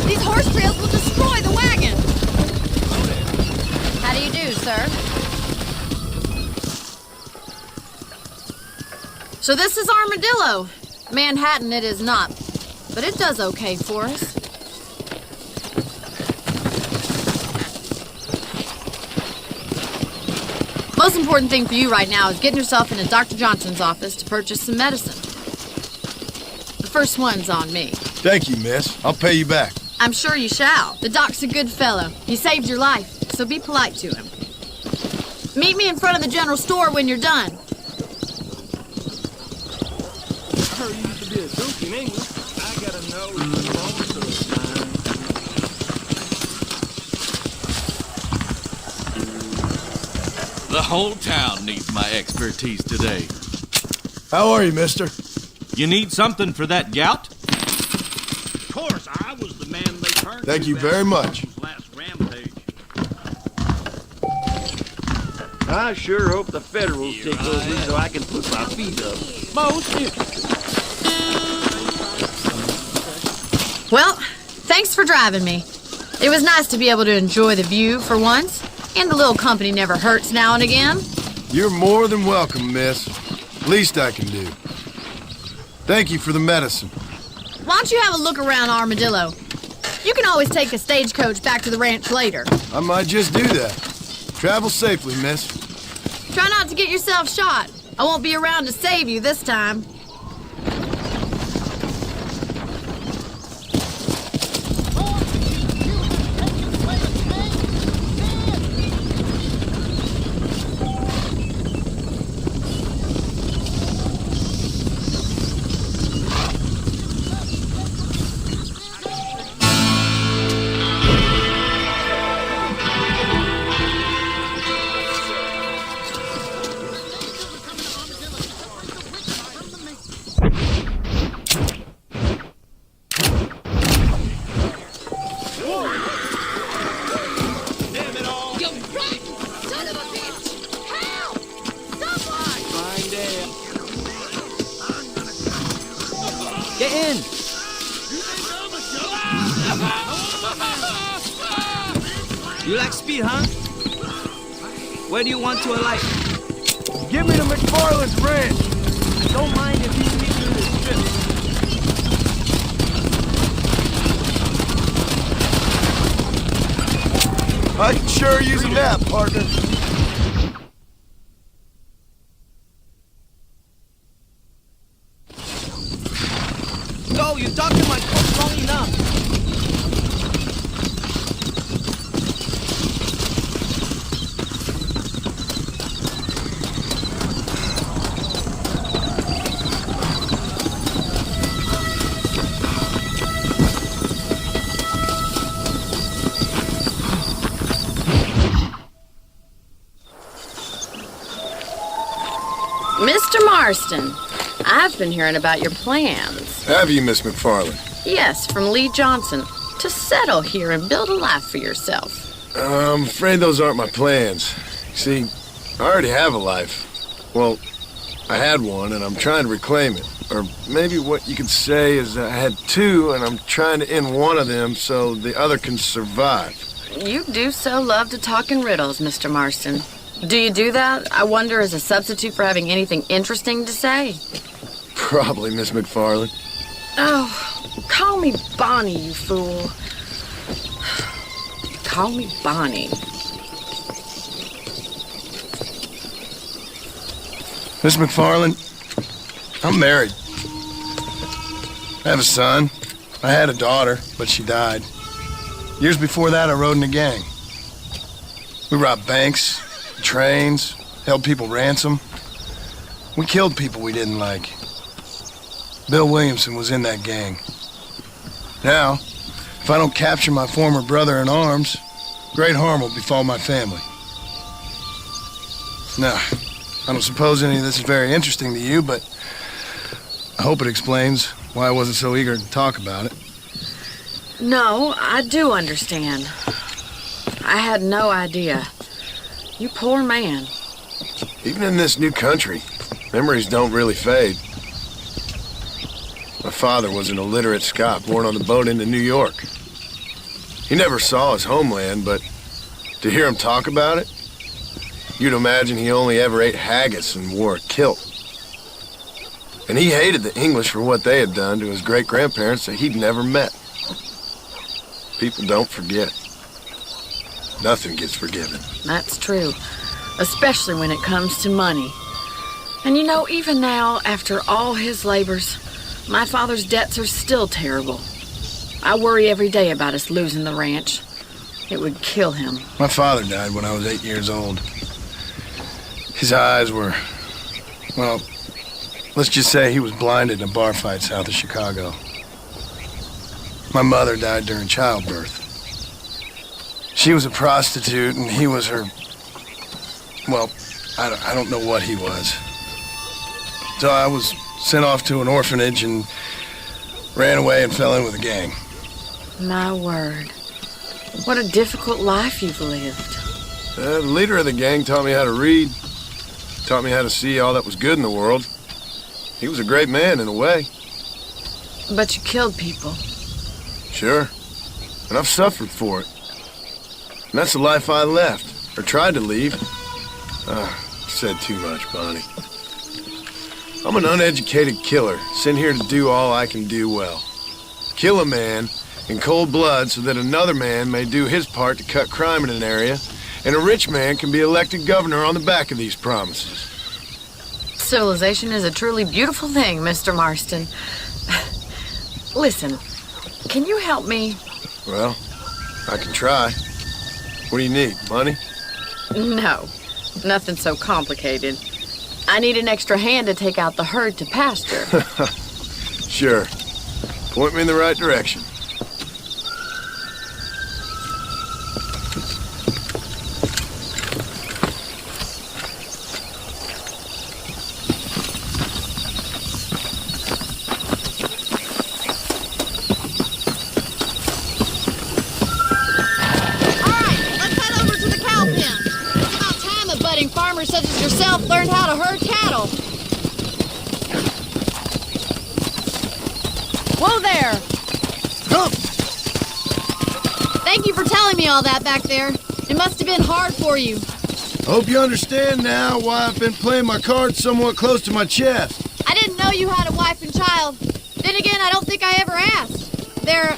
These horse trails will destroy the wagon. How do you do, sir? So this is Armadillo. Manhattan it is not, but it does okay for us. Most important thing for you right now is getting yourself into Dr. Johnson's office to purchase some medicine. The first one's on me. Thank you, miss. I'll pay you back. I'm sure you shall. The doc's a good fellow. He saved your life, so be polite to him. Meet me in front of the general store when you're done. I heard you used to be a duke in England. I gotta know what's wrong with those. The whole town needs my expertise today. How are you, mister? You need something for that gout? Of course, I was the man they turned Thank to you very much. last rampage. I sure hope the Federals take over so I can put my feet up. Most interesting. Well, thanks for driving me. It was nice to be able to enjoy the view for once, and a little company never hurts now and again. You're more than welcome, miss. Least I can do. Thank you for the medicine. Why don't you have a look around Armadillo? You can always take a stagecoach back to the ranch later. I might just do that. Travel safely, miss. Try not to get yourself shot. I won't be around to save you this time. Get in! You like speed, huh? Where do you want to alight? Give me the McFarland's ranch. Don't mind if he's meeting you in the strip. I can sure use a nap, partner. Go, you talked to my coach long enough. Mr. Marston, I've been hearing about your plans. Have you, Miss McFarland? Yes, from Lee Johnson. To settle here and build a life for yourself. I'm afraid those aren't my plans. See, I already have a life. Well, I had one, and I'm trying to reclaim it. Or maybe what you could say is I had two, and I'm trying to end one of them so the other can survive. You do so love to talk in riddles, Mr. Marston. Do you do that, I wonder, as a substitute for having anything interesting to say? Probably, Miss McFarland. Oh, call me Bonnie, you fool. Call me Bonnie. Miss McFarland, I'm married. I have a son. I had a daughter, but she died. Years before that, I rode in a gang. We robbed banks, trains, held people ransom. We killed people we didn't like. Bill Williamson was in that gang. Now, if I don't capture my former brother-in-arms, great harm will befall my family. Now, I don't suppose any of this is very interesting to you, but I hope it explains why I wasn't so eager to talk about it. No, I do understand. I had no idea. You poor man. Even in this new country, memories don't really fade. My father was an illiterate Scot born on the boat into New York. He never saw his homeland, but to hear him talk about it, you'd imagine he only ever ate haggis and wore a kilt. And he hated the English for what they had done to his great-grandparents that he'd never met. People don't forget. Nothing gets forgiven. That's true, especially when it comes to money. And you know, even now, after all his labors, my father's debts are still terrible. I worry every day about us losing the ranch. It would kill him. My father died when I was 8 years old. His eyes were, well, let's just say he was blinded in a bar fight south of Chicago. My mother died during childbirth. She was a prostitute, and he was her, well, I don't know what he was. So I was sent off to an orphanage and ran away and fell in with a gang. My word. What a difficult life you've lived. The leader of the gang taught me how to read, taught me how to see all that was good in the world. He was a great man in a way. But you killed people. Sure. And I've suffered for it. And that's the life I left, or tried to leave. Said too much, Bonnie. I'm an uneducated killer, sent here to do all I can do well. Kill a man in cold blood so that another man may do his part to cut crime in an area And a rich man can be elected governor on the back of these promises. Civilization is a truly beautiful thing, Mr. Marston. Listen, can you help me? Well, I can try. What do you need, money? No, nothing so complicated. I need an extra hand to take out the herd to pasture. Sure. Point me in the right direction. Farmers such as yourself learned how to herd cattle. Whoa there! Come! Thank you for telling me all that back there. It must have been hard for you. Hope you understand now why I've been playing my cards somewhat close to my chest. I didn't know you had a wife and child. Then again, I don't think I ever asked. They're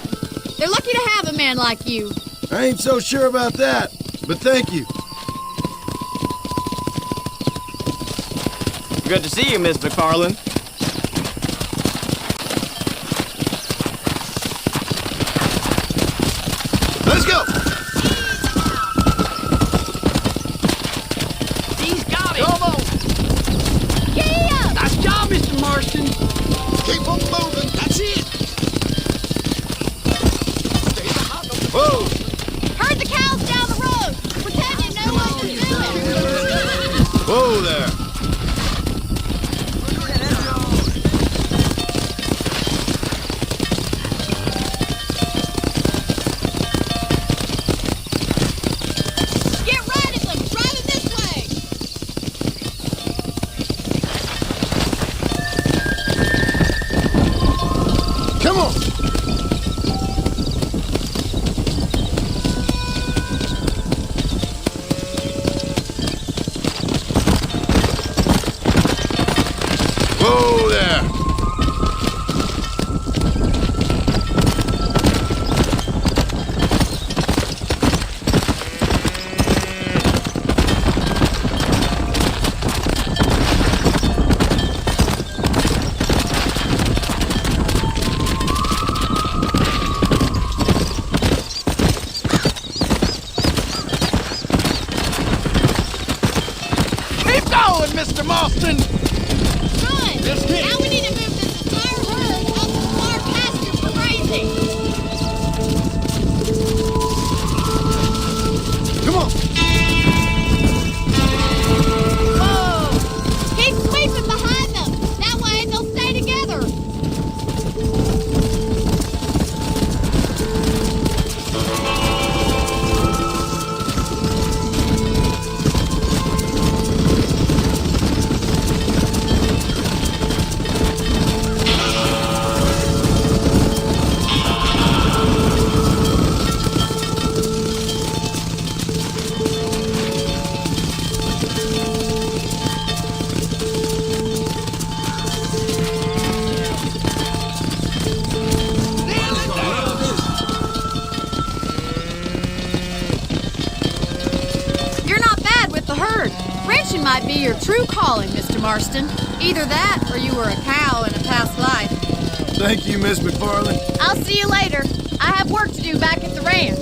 lucky to have a man like you. I ain't so sure about that, but thank you. Good to see you, Miss McFarland. Let's go! He's got it! Come on! Yeah! Nice job, Mr. Marston! Keep on moving. That's it. Whoa! Herd the cows down the road! Pretend you know what you're doing! Whoa there! Get right at them! Driving this way! Come on! Whoa there! Keep going, Mr. Marston! Good! Now we need to move this entire herd up to far pasture for grazing! Come on! Whoa! Keep sweeping behind them! That way they'll stay together! You're not bad with the herd. Ranching might be your true calling, Mr. Marston. Either that, or you were a cow in a past life. Thank you, Miss McFarland. I'll see you later. I have work to do back at the ranch.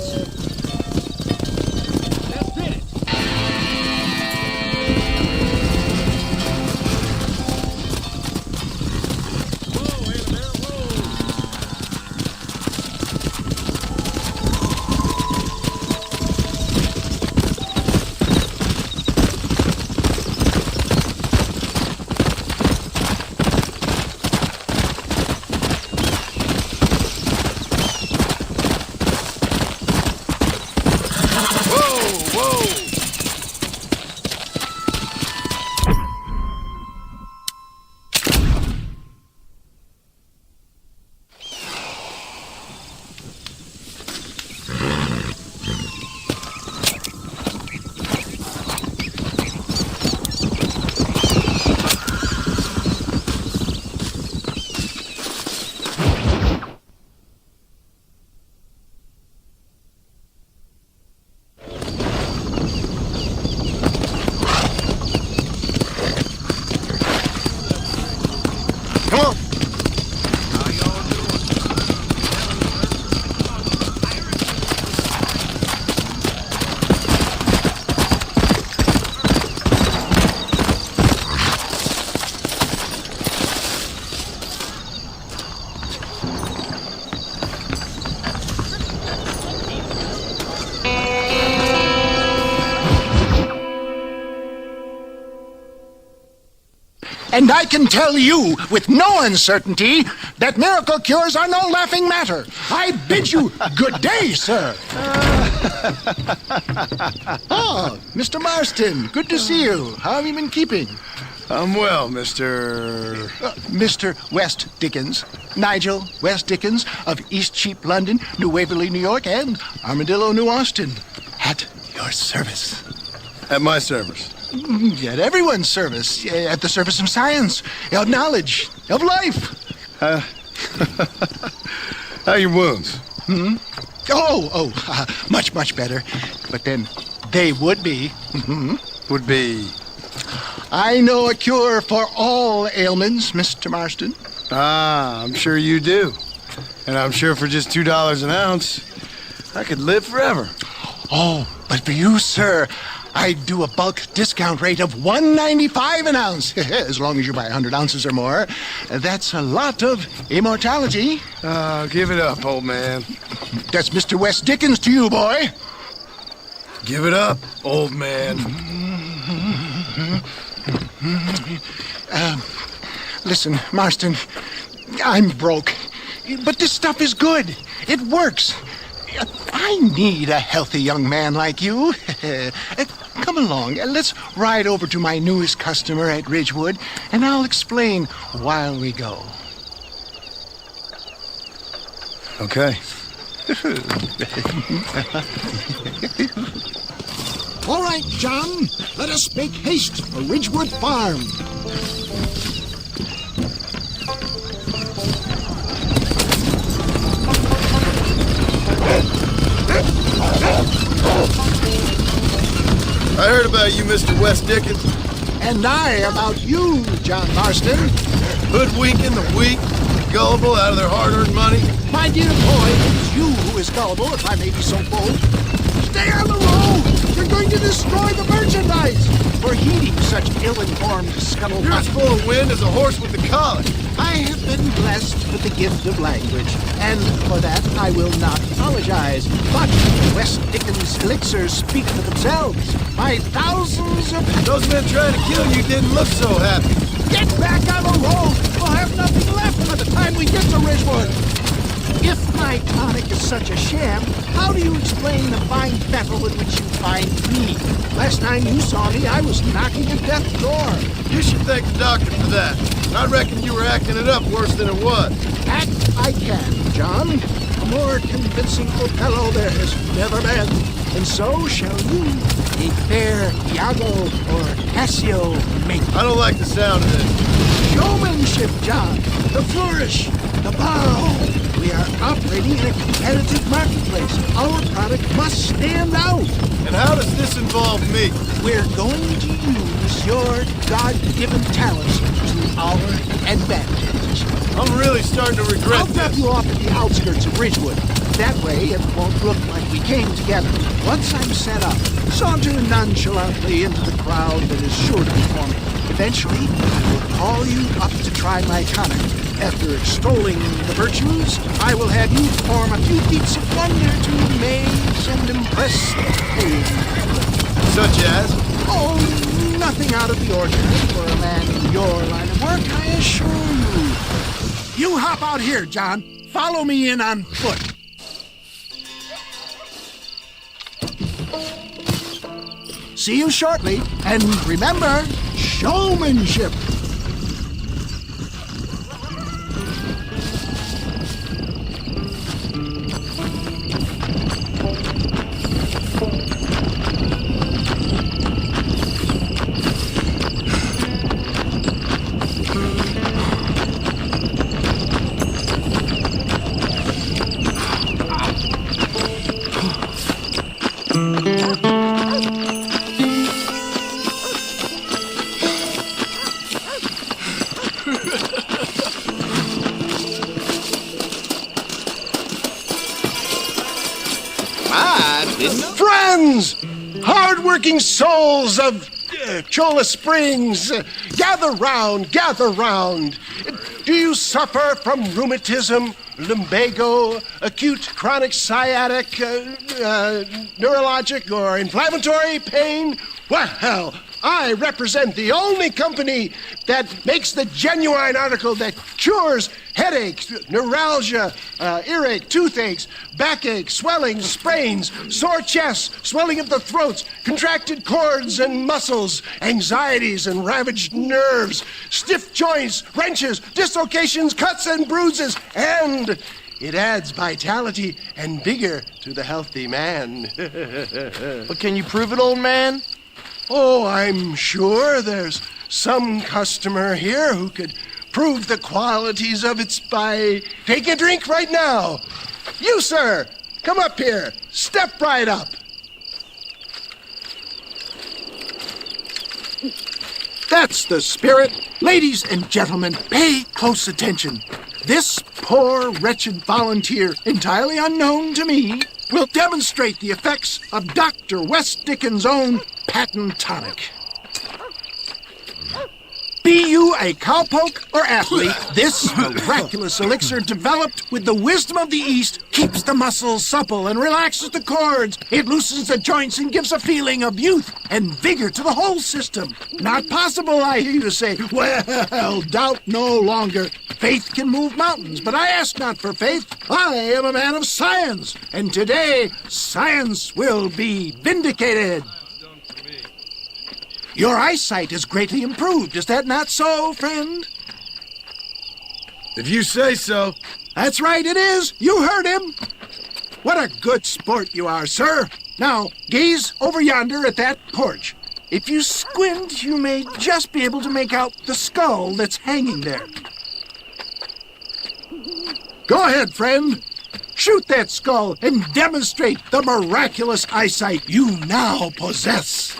And I can tell you with no uncertainty that miracle cures are no laughing matter. I bid you good day, sir. Oh, Mr. Marston, good to see you. How have you been keeping? I'm well, Mr. Mr. West Dickens. Nigel West Dickens of East Cheap, London, New Waverly, New York, and Armadillo, New Austin. At your service. At my service. At everyone's service. At the service of science, of knowledge, of life. How are your wounds? Much, much better. But then they would be. Would be? I know a cure for all ailments, Mr. Marston. Ah, I'm sure you do. And I'm sure for just $2 an ounce, I could live forever. Oh, but for you, sir, I'd do a bulk discount rate of $1.95 an ounce, as long as you buy 100 ounces or more. That's a lot of immortality. Give it up, old man. That's Mr. West Dickens to you, boy. Give it up, old man. Listen, Marston, I'm broke, but this stuff is good. It works. I need a healthy young man like you. Come along, let's ride over to my newest customer at Ridgewood, and I'll explain while we go. Okay. All right, John, let us make haste for Ridgewood Farm. I heard about you, Mr. West Dickens. And I about you, John Marston. Hoodwinking the weak, the gullible out of their hard-earned money. My dear boy, it's you who is gullible, if I may be so bold. Stay on the road! You're going to destroy the merchandise! For heeding such ill-informed scuttlebutt. You're as full of wind as a horse with the colic. I have been blessed with the gift of language, and for that I will not apologize. But West Dickens' elixirs speak for themselves. My thousands of... Those men trying to kill you didn't look so happy. Get back on the road! We'll have nothing left by the time we get to Ridgewood. If my tonic is such a sham, how do you explain the fine fettle in which you find me? Last time you saw me, I was knocking at death's door. You should thank the doctor for that. I reckon you were acting it up worse than it was. Act I can, John. A more convincing Othello there has never been. And so shall you, a fair Iago or Cassio make. I don't like the sound of this. Showmanship, John. The flourish, the bow. We are operating in a competitive marketplace. Our product must stand out. And how does this involve me? We're going to use your God-given talents to our advantage. I'm really starting to regret I'll drop you off at the outskirts of Ridgewood. That way it won't look like we came together. Once I'm set up, saunter nonchalantly into the crowd that is sure to be forming. Eventually, I will call you up to try my tonic. After extolling the virtues, I will have you perform a few feats of wonder to amaze and impress the page. Such as? Oh, nothing out of the ordinary for a man in your line of work, I assure you. You hop out here, John. Follow me in on foot. See you shortly, and remember, showmanship. Friends! Hard-working souls of Cholla Springs, gather round, gather round. Do you suffer from rheumatism, lumbago, acute chronic sciatic, neurologic, or inflammatory pain? Well, I represent the only company that makes the genuine article that cures headaches, neuralgia, earache, toothaches, backache, swelling, sprains, sore chests, swelling of the throats, contracted cords and muscles, anxieties and ravaged nerves, stiff joints, wrenches, dislocations, cuts and bruises, and it adds vitality and vigor to the healthy man. But can you prove it, old man? Oh, I'm sure there's some customer here who could prove the qualities of it by... Take a drink right now. You, sir, come up here. Step right up. That's the spirit. Ladies and gentlemen, pay close attention. This poor, wretched volunteer, entirely unknown to me, will demonstrate the effects of Dr. West Dickens' own patent tonic. Be you a cowpoke or athlete, this miraculous elixir developed with the wisdom of the East keeps the muscles supple and relaxes the cords. It loosens the joints and gives a feeling of youth and vigor to the whole system. Not possible, I hear you say. Well, doubt no longer. Faith can move mountains, but I ask not for faith. I am a man of science, and today science will be vindicated. Your eyesight is greatly improved. Is that not so, friend? If you say so. That's right, it is. You heard him. What a good sport you are, sir. Now, gaze over yonder at that porch. If you squint, you may just be able to make out the skull that's hanging there. Go ahead, friend. Shoot that skull and demonstrate the miraculous eyesight you now possess.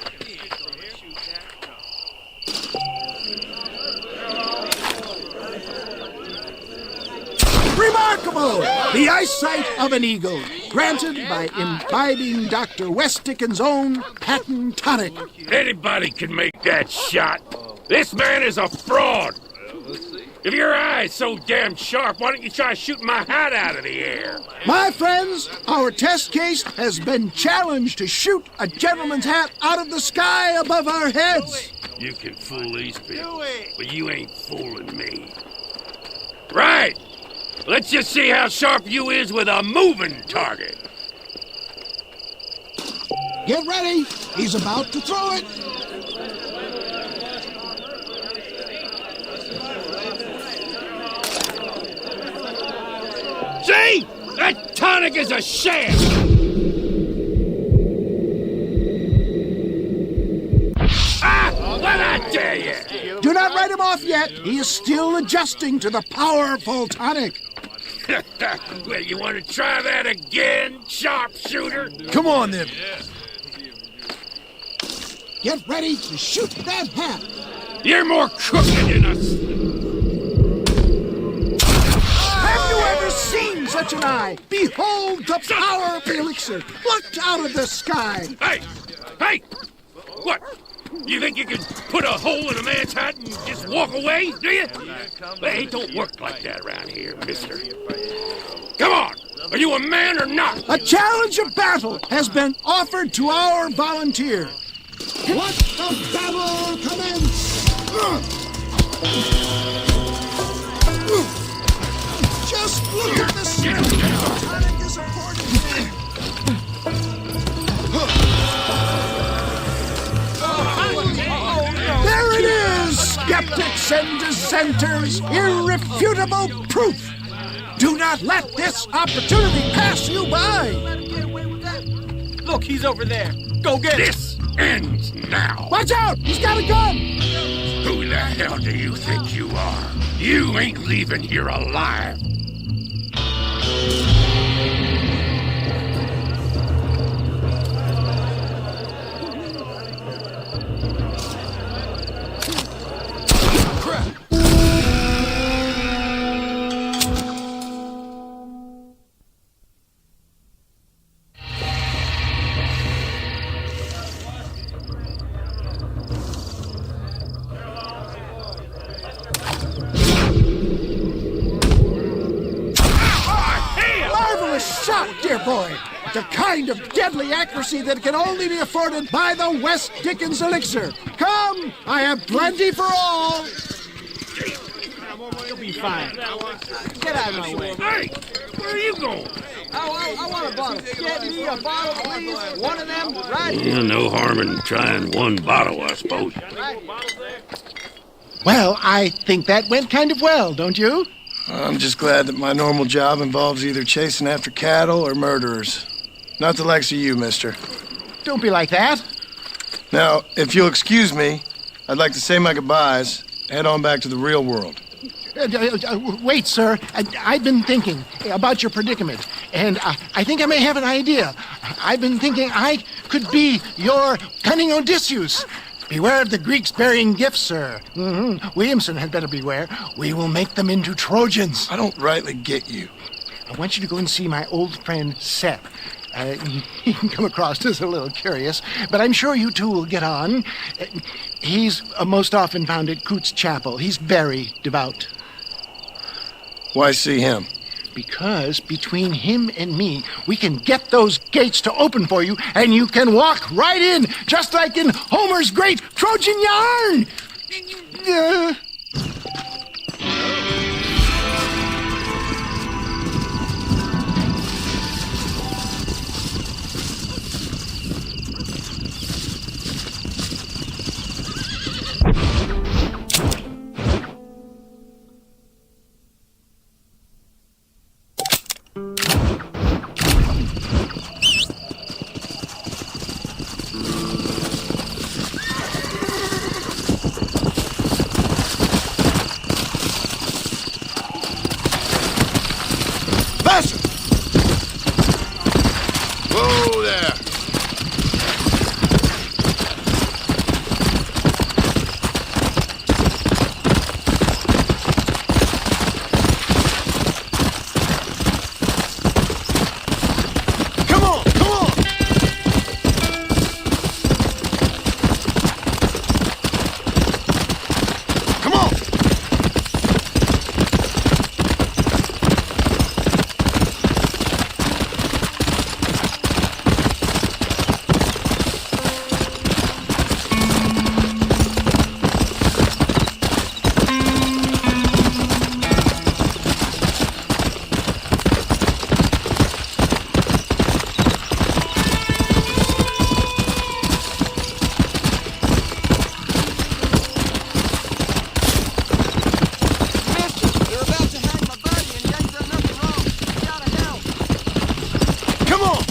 Remarkable! The eyesight of an eagle, granted by imbibing Dr. West Dickens' own patent tonic. Anybody can make that shot. This man is a fraud. If your eye's so damn sharp, why don't you try shooting my hat out of the air? My friends, our test case has been challenged to shoot a gentleman's hat out of the sky above our heads. You can fool these people, but you ain't fooling me. Right! Let's just see how sharp you is with a moving target. Get ready. He's about to throw it. See? That tonic is a sham! What I tell you? Do not write him off yet. He is still adjusting to the powerful tonic. Well, you want to try that again, sharpshooter? Come on, then. Get ready to shoot that hat. You're more crooked than us. Have you ever seen such an eye? Behold the power of the elixir. Plucked out of the sky. Hey! Hey! What? You think you can put a hole in a man's hat and just walk away, do you? Hey, it don't work like that around here, mister. Come on! Are you a man or not? A challenge of battle has been offered to our volunteer. Let the battle commence! Just look at the strength the tonic is affording me. There it is! Skeptics and dissenters, irrefutable proof! Do not let this opportunity pass you by! Look, he's over there. Go get him! This ends now! Watch out! He's got a gun! Who the hell do you think you are? You ain't leaving here alive! Shot, dear boy! The kind of deadly accuracy that can only be afforded by the West Dickens elixir. Come, I have plenty for all. You'll be fine. Get out of my way. Hey, where are you going? I want a bottle. Get me a bottle, please. One of them, right here. Yeah, no harm in trying one bottle, I suppose. Well, I think that went kind of well, don't you? I'm just glad that my normal job involves either chasing after cattle or murderers. Not the likes of you, mister. Don't be like that. Now, if you'll excuse me, I'd like to say my goodbyes, head on back to the real world. Wait, sir. I've been thinking about your predicament, and I think I may have an idea. I've been thinking I could be your cunning Odysseus. Beware of the Greeks bearing gifts, sir. Williamson had better beware. We will make them into Trojans. I don't rightly get you. I want you to go and see my old friend Seth. He can come across as a little curious, but I'm sure you two will get on. He's most often found at Coots Chapel. He's very devout. Why see him? Because between him and me, we can get those gates to open for you, and you can walk right in, just like in Homer's great Trojan yarn! Whoa there! Come on, come on! Come on!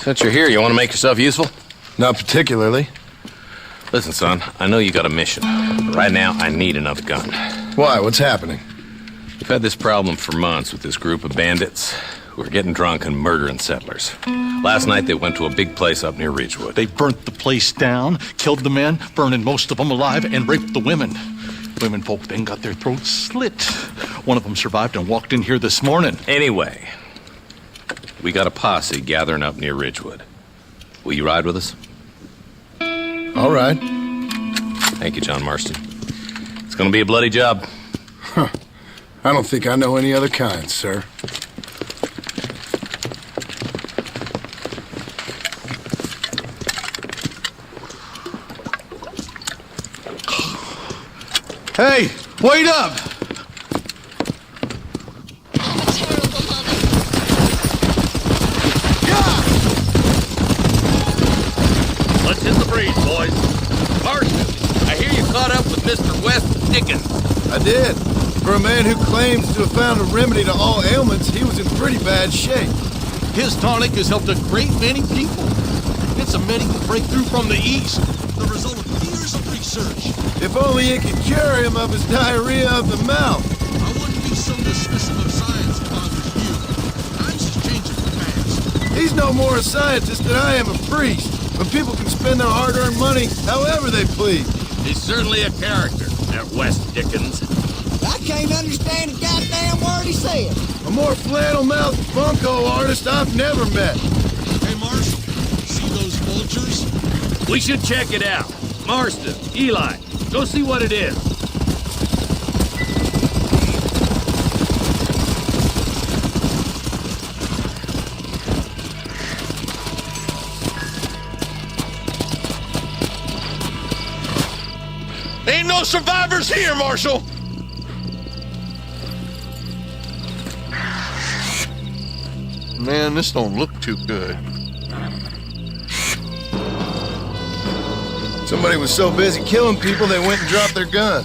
Since you're here, you want to make yourself useful? Not particularly. Listen, son, I know you got a mission, but right now I need another gun. Why? What's happening? We've had this problem for months with this group of bandits who are getting drunk and murdering settlers. Last night they went to a big place up near Ridgewood. They burnt the place down, killed the men, burning most of them alive, and raped the women. Women folk then got their throats slit. One of them survived and walked in here this morning. Anyway, we got a posse gathering up near Ridgewood. Will you ride with us? All right. Thank you, John Marston. It's gonna be a bloody job. Huh. I don't think I know any other kind, sir. Hey, wait up! Let's hit the breeze, boys. Marston, I hear you caught up with Mr. West Dickens. I did. For a man who claims to have found a remedy to all ailments, he was in pretty bad shape. His tonic has helped a great many people. It's a medical breakthrough from the East, the result of years of research. If only it could cure him of his diarrhea of the mouth. I wouldn't be so dismissive of science if I was you. Times is changing fast. He's no more a scientist than I am a priest. When people can spend their hard-earned money however they please. He's certainly a character, that West Dickens. I can't understand a goddamn word he said. A more flannel-mouthed bunko artist I've never met. Hey, Marshal, see those vultures? We should check it out. Marston, Eli, go see what it is. Ain't no survivors here, Marshal! Man, this don't look too good. Somebody was so busy killing people they went and dropped their gun.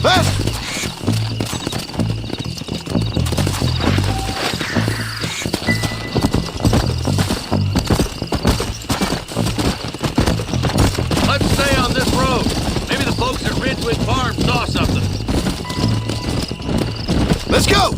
Faster! Let's stay on this road. Maybe the folks at Ridgewood Farm saw something. Let's go!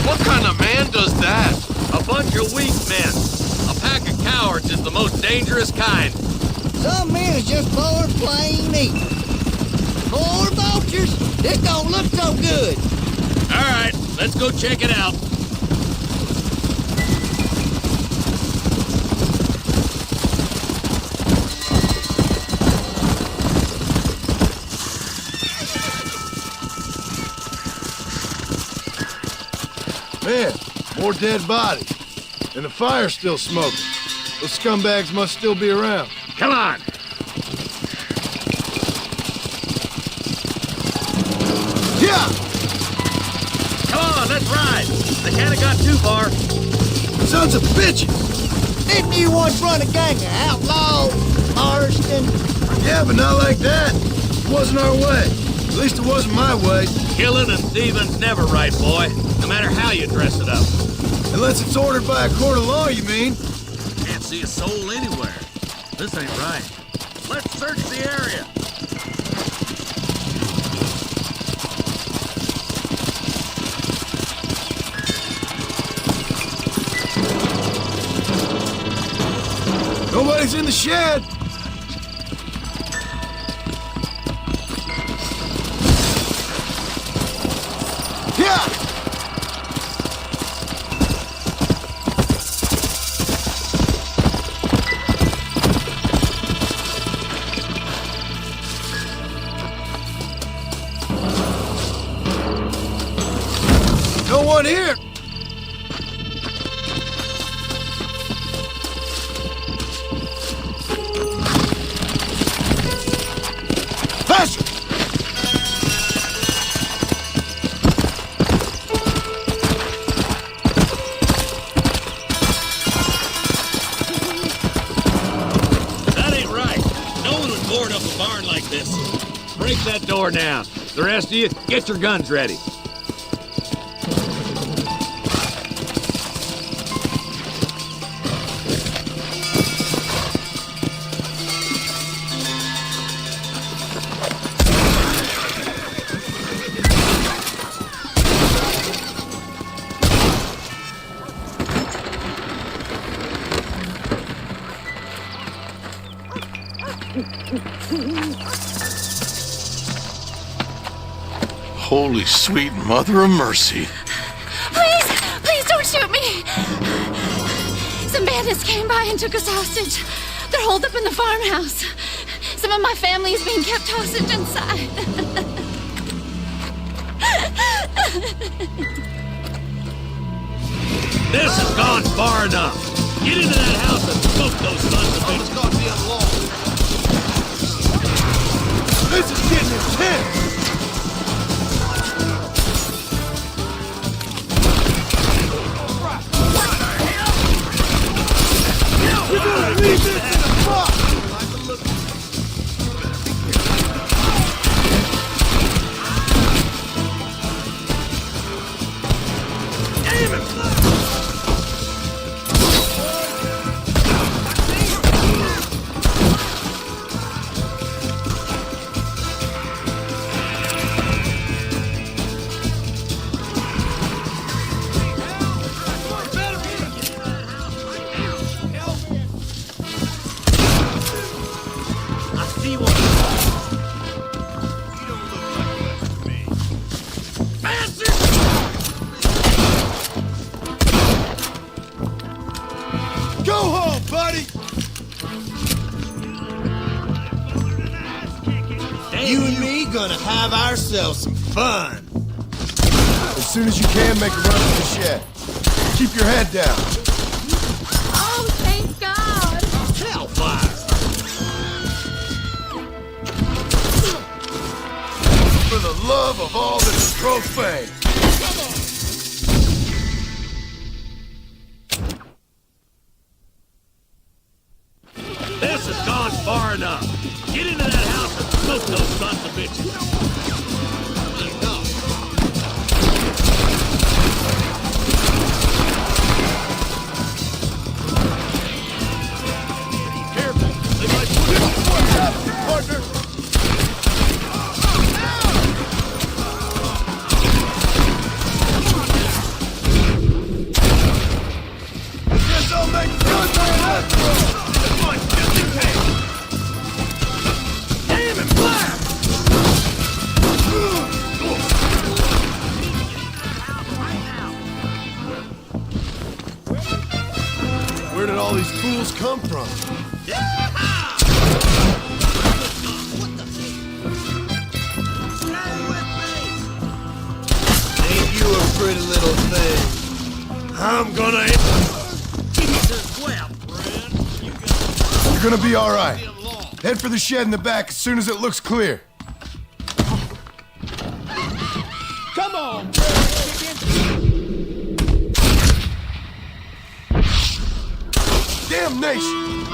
What kind of man does that? A bunch of weak men. A pack of cowards is the most dangerous kind. Some men is just born plain evil. More vultures? This don't look so good. All right, let's go check it out. Man, more dead bodies. And the fire's still smoking. Those scumbags must still be around. Come on. Yeah! Come on, let's ride. I can't have got too far. Sons of bitches! Didn't you once run a gang of outlaws, Marston? Yeah, but not like that. It wasn't our way. At least it wasn't my way. Killing and thieving's never right, boy. No matter how you dress it up. Unless it's ordered by a court of law, you mean? Can't see a soul anywhere. This ain't right. Let's search the area. Nobody's in the shed. Yeah! No one here. Faster! That ain't right. No one would board up a barn like this. Break that door down. The rest of you, get your guns ready. Holy sweet mother of mercy. Please don't shoot me. Some bandits came by and took us hostage. They're holed up in the farmhouse. Some of my family is being kept hostage inside. This has gone far enough. Get into that house and smoke those You and me gonna have ourselves some fun. As soon as you can, make a run for the shed. Keep your head down. Oh, thank God! Hellfire! For the love of all that is profane. This has gone far enough. Get into that house and smoke those sons of bitches. Careful. They might put it on partner. Guess I'll make good my head. Where did all these fools come from? Ain't you a pretty little thing? I'm gonna... Jesus, well, friend. You're gonna be all right. Head for the shed in the back as soon as it looks clear. Come on, Damnation!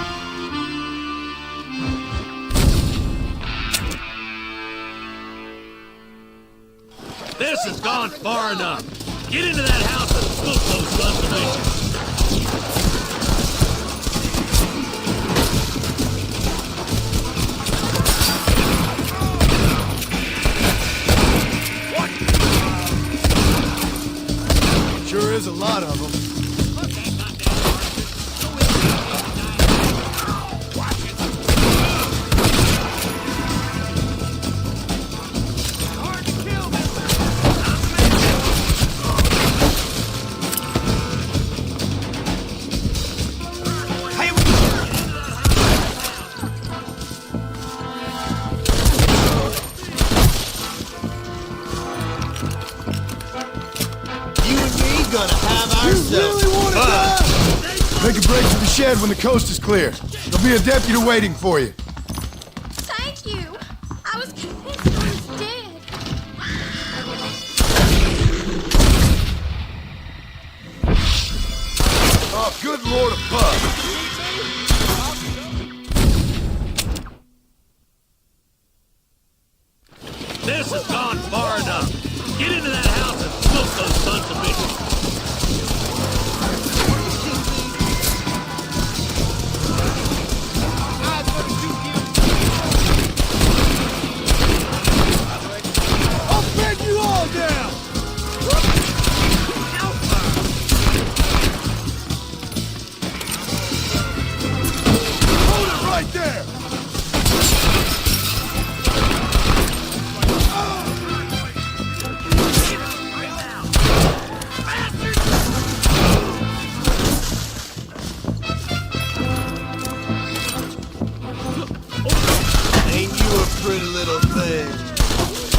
This has gone far enough. Get into that house and smoke those sons of bitches. Sure is a lot of them. Make a break for the shed when the coast is clear. There'll be a deputy waiting for you. Thank you. I was convinced I was dead. Oh, good Lord above. This has gone far enough. Get into that house and smoke those sons of bitches. Right there! Ain't you a pretty little thing?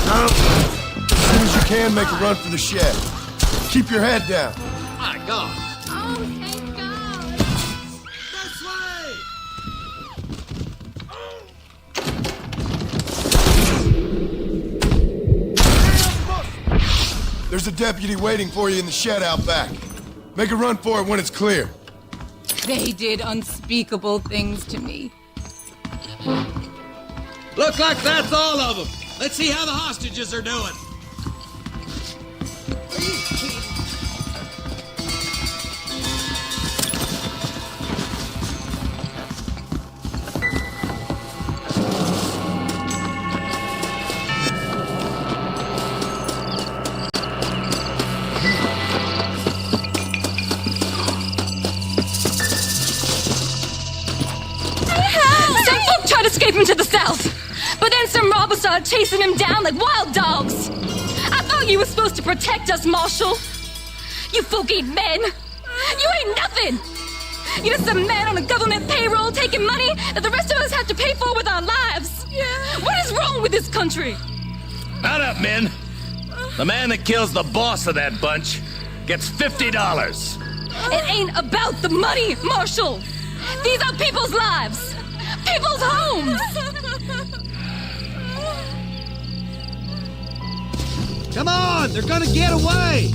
As soon as you can, make a run for the shed. Keep your head down. My God! Oh, thank God! This way! There's a deputy waiting for you in the shed out back. Make a run for it when it's clear. They did unspeakable things to me. Looks like that's all of them. Let's see how the hostages are doing. Some folk tried escaping to the south, but then some robbers started chasing him down like wild dogs. I thought you were supposed to protect us, Marshal. You folk ain't men. You ain't nothing. You're just some man on a government payroll taking money that the rest of us have to pay for with our lives. What is wrong with this country? Mount up, men. The man that kills the boss of that bunch gets $50. It ain't about the money, Marshal. These are people's lives. People's homes! Come on, they're gonna get away!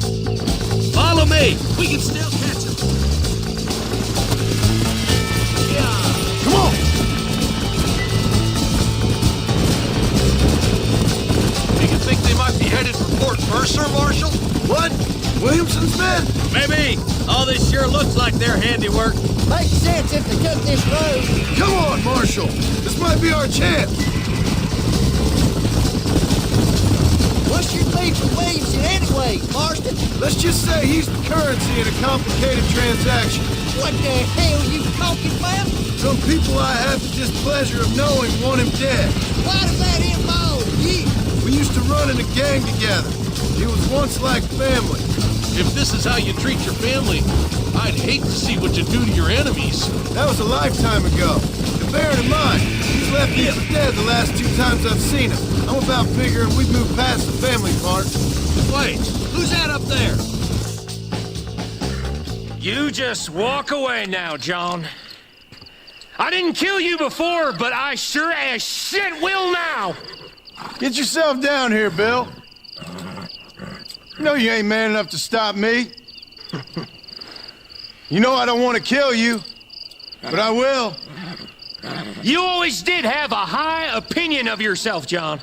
Follow me! We can still catch them! Yeah! Come on! You think they might be headed for Fort Mercer, Marshal? What? Williamson's men? Maybe. All this sure looks like their handiwork. Makes sense if they took this road. Come on, Marshal! This might be our chance! What's your beef with Williamson anyway, Marston? Let's just say he's the currency in a complicated transaction. What the hell are you talking about? Some people I have the displeasure of knowing want him dead. Why does that involve you? We used to run in a gang together. He was once like family. If this is how you treat your family, I'd hate to see what you do to your enemies. That was a lifetime ago. And bear in mind, he's left me for dead the last 2 times I've seen him. I'm about figuring we've moved past the family part. Wait, who's that up there? You just walk away now, John. I didn't kill you before, but I sure as shit will now. Get yourself down here, Bill. You know you ain't man enough to stop me. You know I don't want to kill you, but I will. You always did have a high opinion of yourself, John.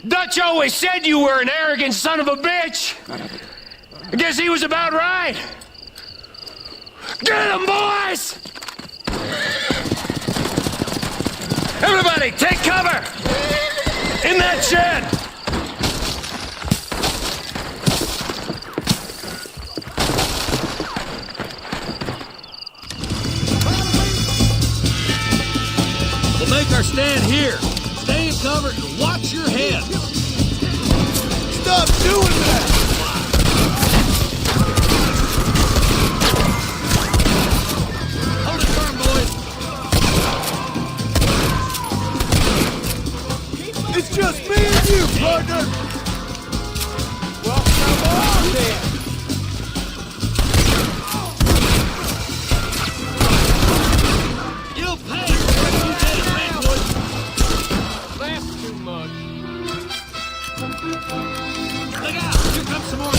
Dutch always said you were an arrogant son of a bitch. I guess he was about right. Get him, boys! Everybody, take cover! In that shed! We'll make our stand here. Stay in cover and watch your head. Stop doing that! Hold it firm, boys. It's just me and you, partner! Well, come on then. You'll pay for what you did at Redwood. That's too much. Look out! Here comes some more.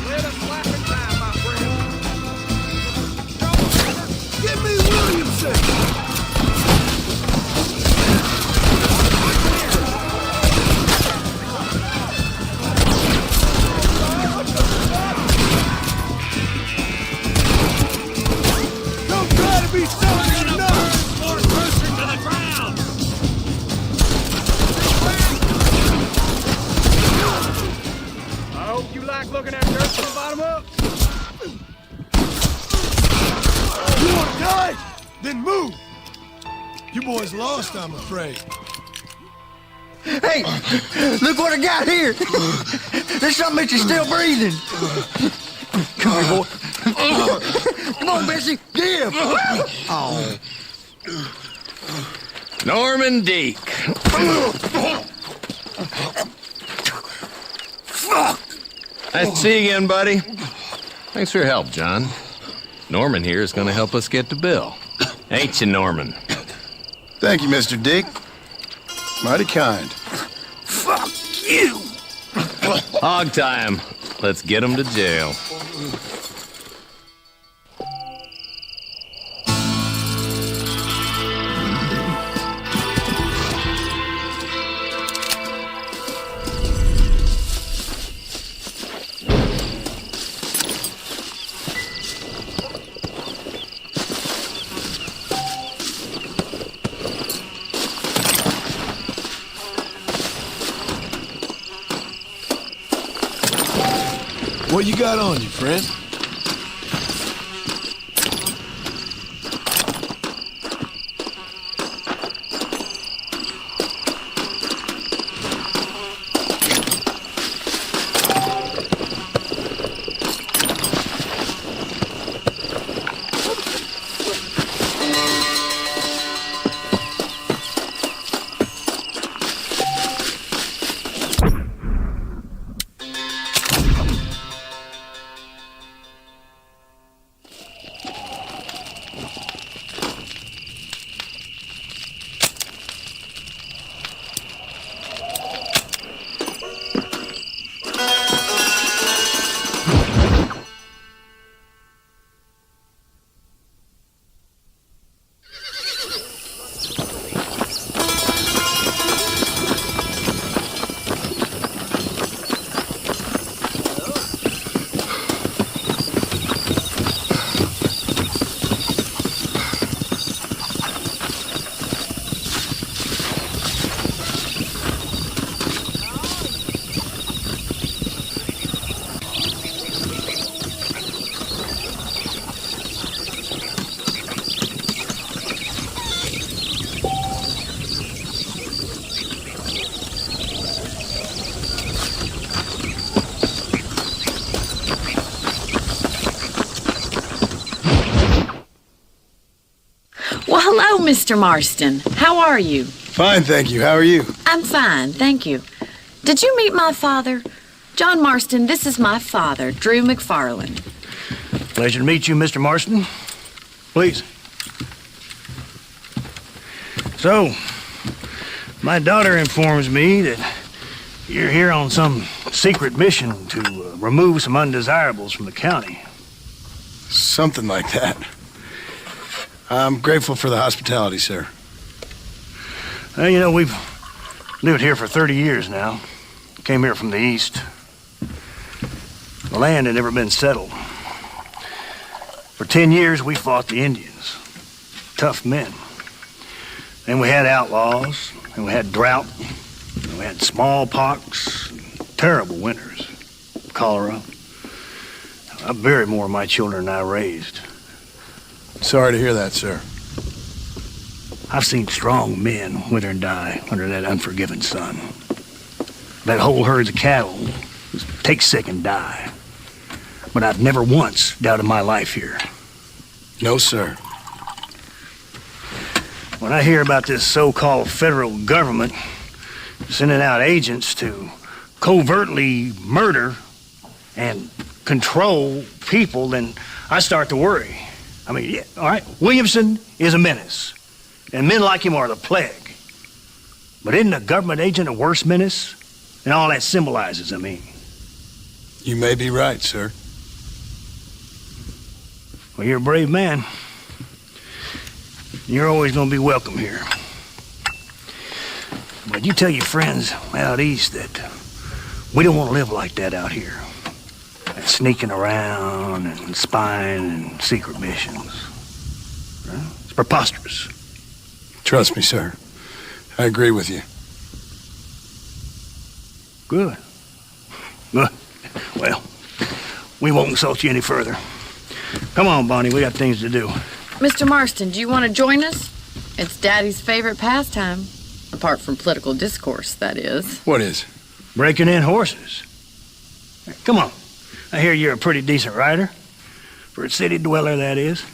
Let us laugh in time, my friend. Give me Williamson! Don't try to be something you're not! More closer to the ground. I hope you like looking at dirt from the bottom up. You want to die? Then move! You boys lost, I'm afraid. Hey, look what I got here. There's something that you're still breathing. Come here, boy. Come on, Bessie, give. Oh. Norman Deek. Nice to see you again, buddy. Thanks for your help, John. Norman here is going to help us get to Bill. Ain't you, Norman? Thank you, Mr. Dick. Mighty kind. Hog time. Let's get him to jail. What you got on you, friend? Well, hello, Mr. Marston. How are you? Fine, thank you. How are you? I'm fine, thank you. Did you meet my father? John Marston, this is my father, Drew McFarland. Pleasure to meet you, Mr. Marston. Please. So, my daughter informs me that you're here on some secret mission to remove some undesirables from the county. Something like that. I'm grateful for the hospitality, sir. Well, you know, we've lived here for 30 years now. Came here from the east. The land had never been settled. For 10 years, we fought the Indians. Tough men. Then we had outlaws, and we had drought, and we had smallpox, and terrible winters, cholera. I buried more of my children than I raised. Sorry to hear that, sir. I've seen strong men wither and die under that unforgiving sun. That whole herds of cattle take sick and die. But I've never once doubted my life here. No, sir. When I hear about this so-called federal government sending out agents to covertly murder and control people, then I start to worry. I mean, yeah, all right, Williamson is a menace, and men like him are the plague. But isn't a government agent a worse menace? And all that symbolizes, I mean. You may be right, sir. Well, you're a brave man. You're always going to be welcome here. But you tell your friends out east that we don't want to live like that out here. That sneaking around and spying and secret missions. It's preposterous. Trust me, sir. I agree with you. Good. Good. Well, we won't insult you any further. Come on, Bonnie, we got things to do. Mr. Marston, do you want to join us? It's Daddy's favorite pastime. Apart from political discourse, that is. What is? Breaking in horses. Come on. I hear you're a pretty decent rider. For a city dweller, that is.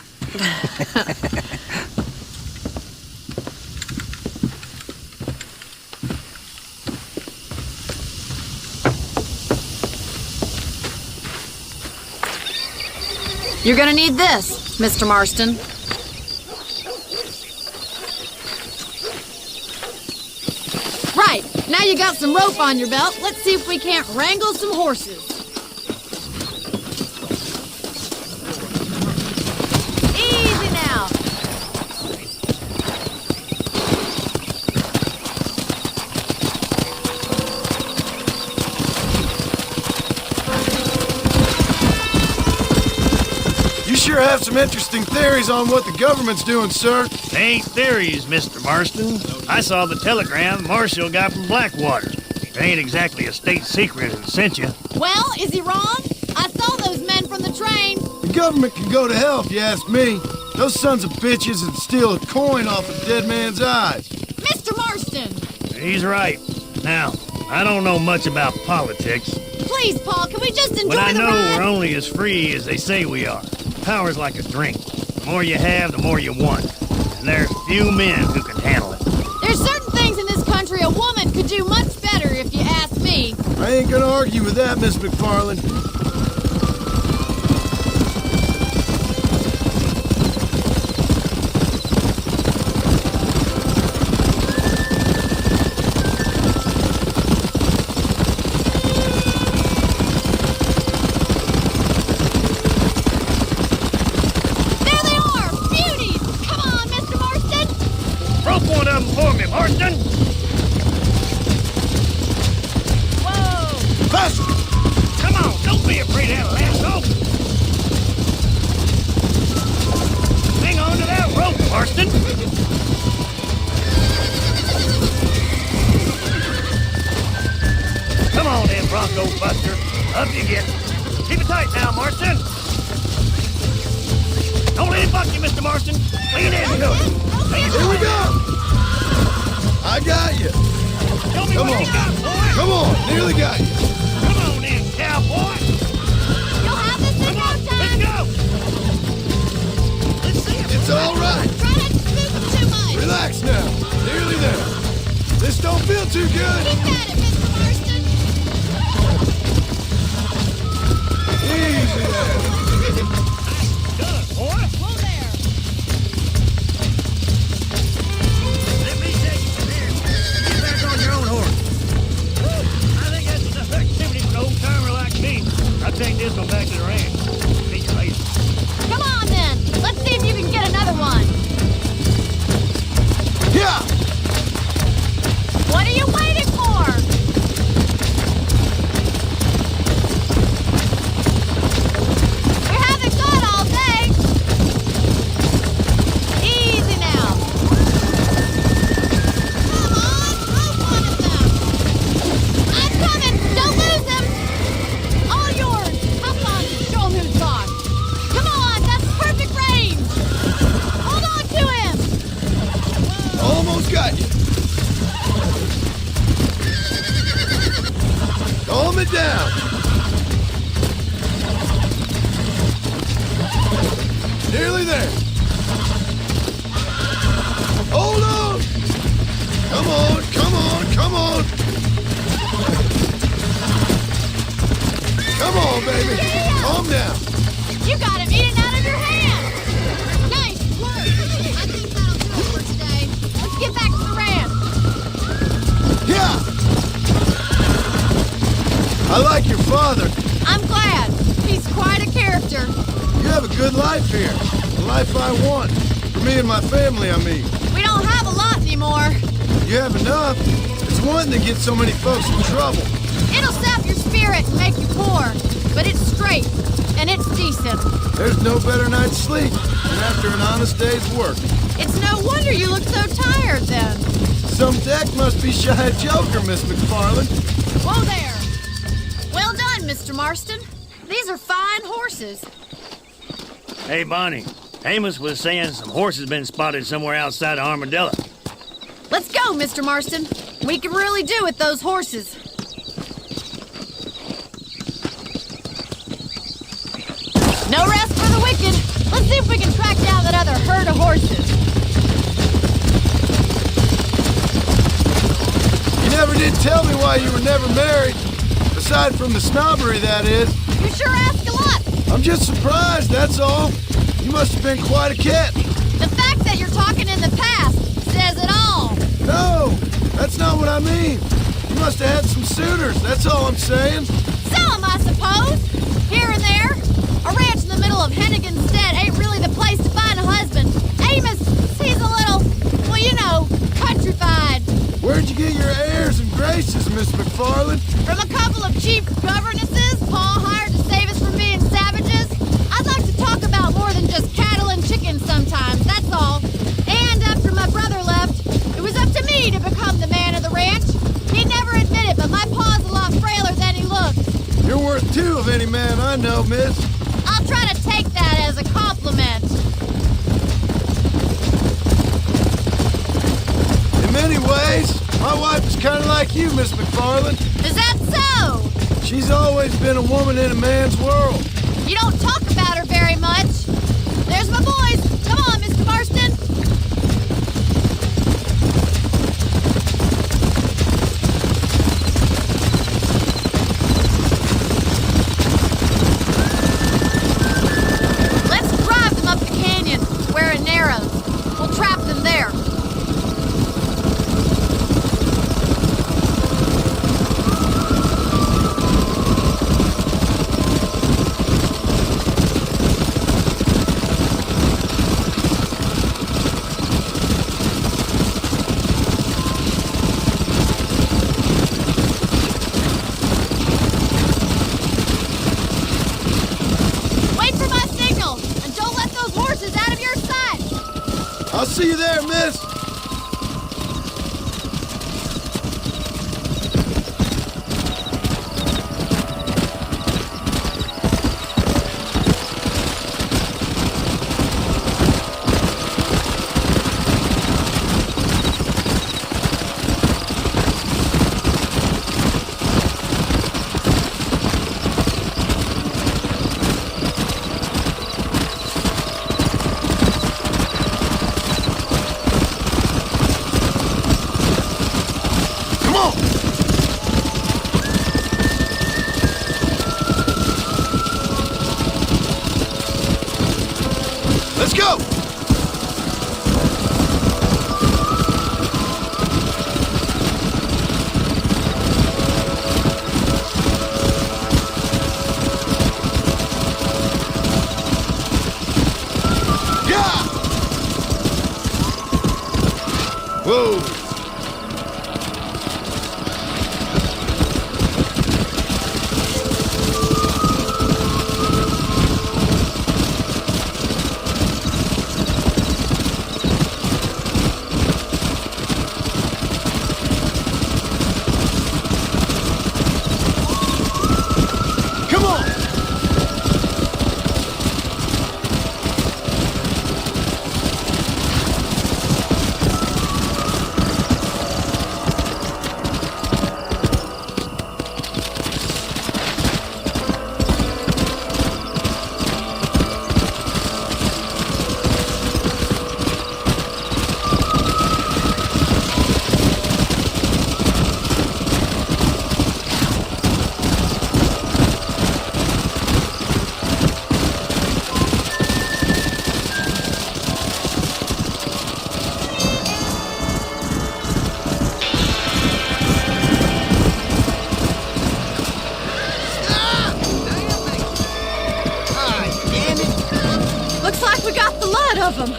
You're gonna need this, Mr. Marston. Right. Now you got some rope on your belt, let's see if we can't wrangle some horses. Easy now. You sure have some interesting theories on what the government's doing, sir. They ain't theories, Mr. Marston. I saw the telegram Marshall got from Blackwater. It ain't exactly a state secret who sent you. Well, is he wrong? I saw those men from the train. The government can go to hell if you ask me. Those sons of bitches would steal a coin off a dead man's eyes. Mr. Marston! He's right. Now, I don't know much about politics, Please, Paul, can we just enjoy but I the know ride? we're only as free as they say we are. Power's like a drink. The more you have, the more you want. And there's few men who can handle it. There's certain things in this country a woman could do much better if you ask me. I ain't gonna argue with that, Miss McFarland. There they are! Beauties! Come on, Mr. Marston! Rope one of them for me, Marston! Whoa! Faster! Come on, don't be afraid to have a lasso! Hang on to that rope, Marston! Come on then, Bronco Buster. Up you get. Keep it tight now, Marston. Don't let it buck you, Mr. Marston. Lean into it. Here we go! I got you. Show me Come what on. you got, boy. Come on, nearly got you. Come on in, cowboy. You'll have this in no Let's time! go. Let's see it. It's all right. Try not to spook them too much! Relax now. Nearly there. This don't feel too good. Keep at it, Mr. Marston! Easy there. Good, boy. Whoa there! Let me take you from here. Get back on your own horse. I think that's enough activity for an old-timer like me. I'll take this one back to the ranch. See you later. Come on then! Let's see if you can get another one! Yeah! What are you waiting for? We haven't gone all day! Easy now! Come on, rope one of them! I'm coming! Don't lose him! All yours! Hop on and show him who's boss! Come on, that's perfect range! Hold on to him! Almost got you. Calm it down. Nearly there. Hold on. Come on, come on, come on. Come on, baby. Calm down. You got him eating out of your hand! Nice work! I think that'll do it for today. Let's get back to the ranch. Yeah. I like your father. I'm glad. He's quite a character. You have a good life here. The life I want. For me and my family, I mean. We don't have a lot anymore. You have enough. It's one that gets so many folks in trouble. It'll sap your spirit and make you poor. But it's straight. And it's decent. There's no better night's sleep than after an honest day's work. It's no wonder you look so tired then. Some deck must be shy of Joker, Miss McFarland. Whoa there! Well done, Mr. Marston. These are fine horses. Hey, Bonnie. Amos was saying some horses been spotted somewhere outside of Armadillo. Let's go, Mr. Marston. We can really do with those horses. No rest for the wicked. Let's see if we can track down that other herd of horses. You never did tell me why you were never married. Aside from the snobbery, that is. You sure ask a lot. I'm just surprised, that's all. You must have been quite a cat. The fact that you're talking in the past says it all. No, that's not what I mean. must have had some suitors, that's all I'm saying. Some, I suppose. Here and there. A ranch in the middle of Hennigan's Stead ain't really the place to find a husband. Amos, he's a little, well, you know, countrified. Where'd you get your airs and graces, Miss McFarland? From a couple of cheap governesses Pa hired to save us from being savages. I'd like to talk about more than just cattle and chickens sometimes, that's all. And after my brother left, it was up to me to become the man of the ranch. He'd never admit it, but my pa's a lot frailer than he looks. You're worth two of any man I know, miss. I'll try to take that as a compliment. In many ways, my wife is kind of like you, Miss McFarland. Is that so? She's always been a woman in a man's world. You don't talk about her very much. There's my boys. Come on, Mr. Marston. Let's drive them up the canyon where it narrows. We'll trap them there. Wait for my signal, and don't let those horses out of your sight. I'll see you there, miss. Let's go! Yeah! Whoa! Come on! Looks like we got the lot of them.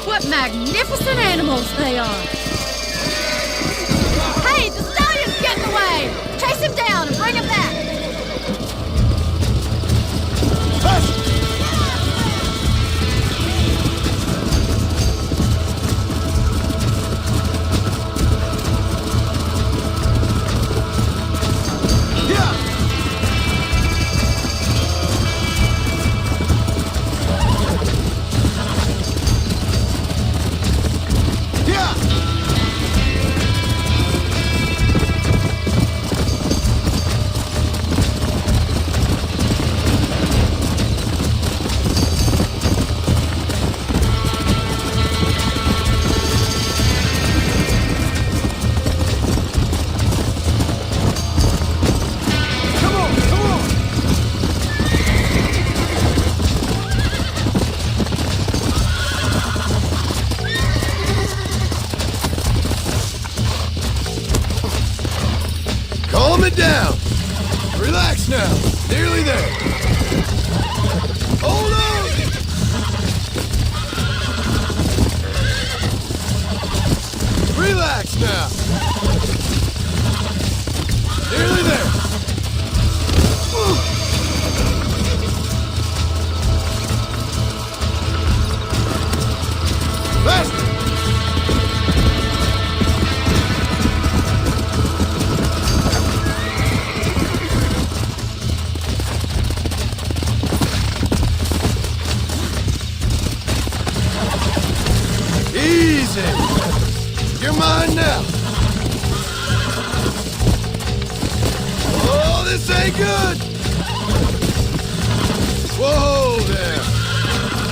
What magnificent animals they are. Hey, the stallion's getting away. Chase him down and bring him back. Calm it down. Relax now. Nearly there. Hold on. Relax now. Nearly there. Faster. Easy. You're mine now. Oh, this ain't good. Whoa there.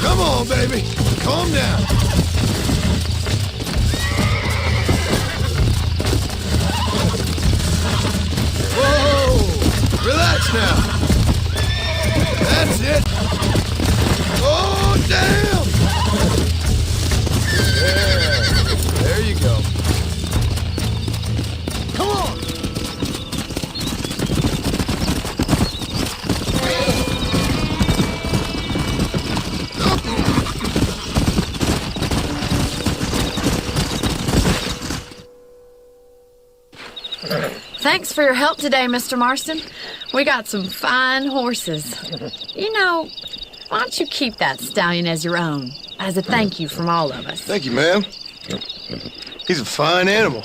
Come on, baby. Calm down. Whoa. Relax now. That's it. Oh, damn. There you go. Come on! Thanks for your help today, Mr. Marston. We got some fine horses. You know, why don't you keep that stallion as your own, as a thank you from all of us? Thank you, ma'am. He's a fine animal.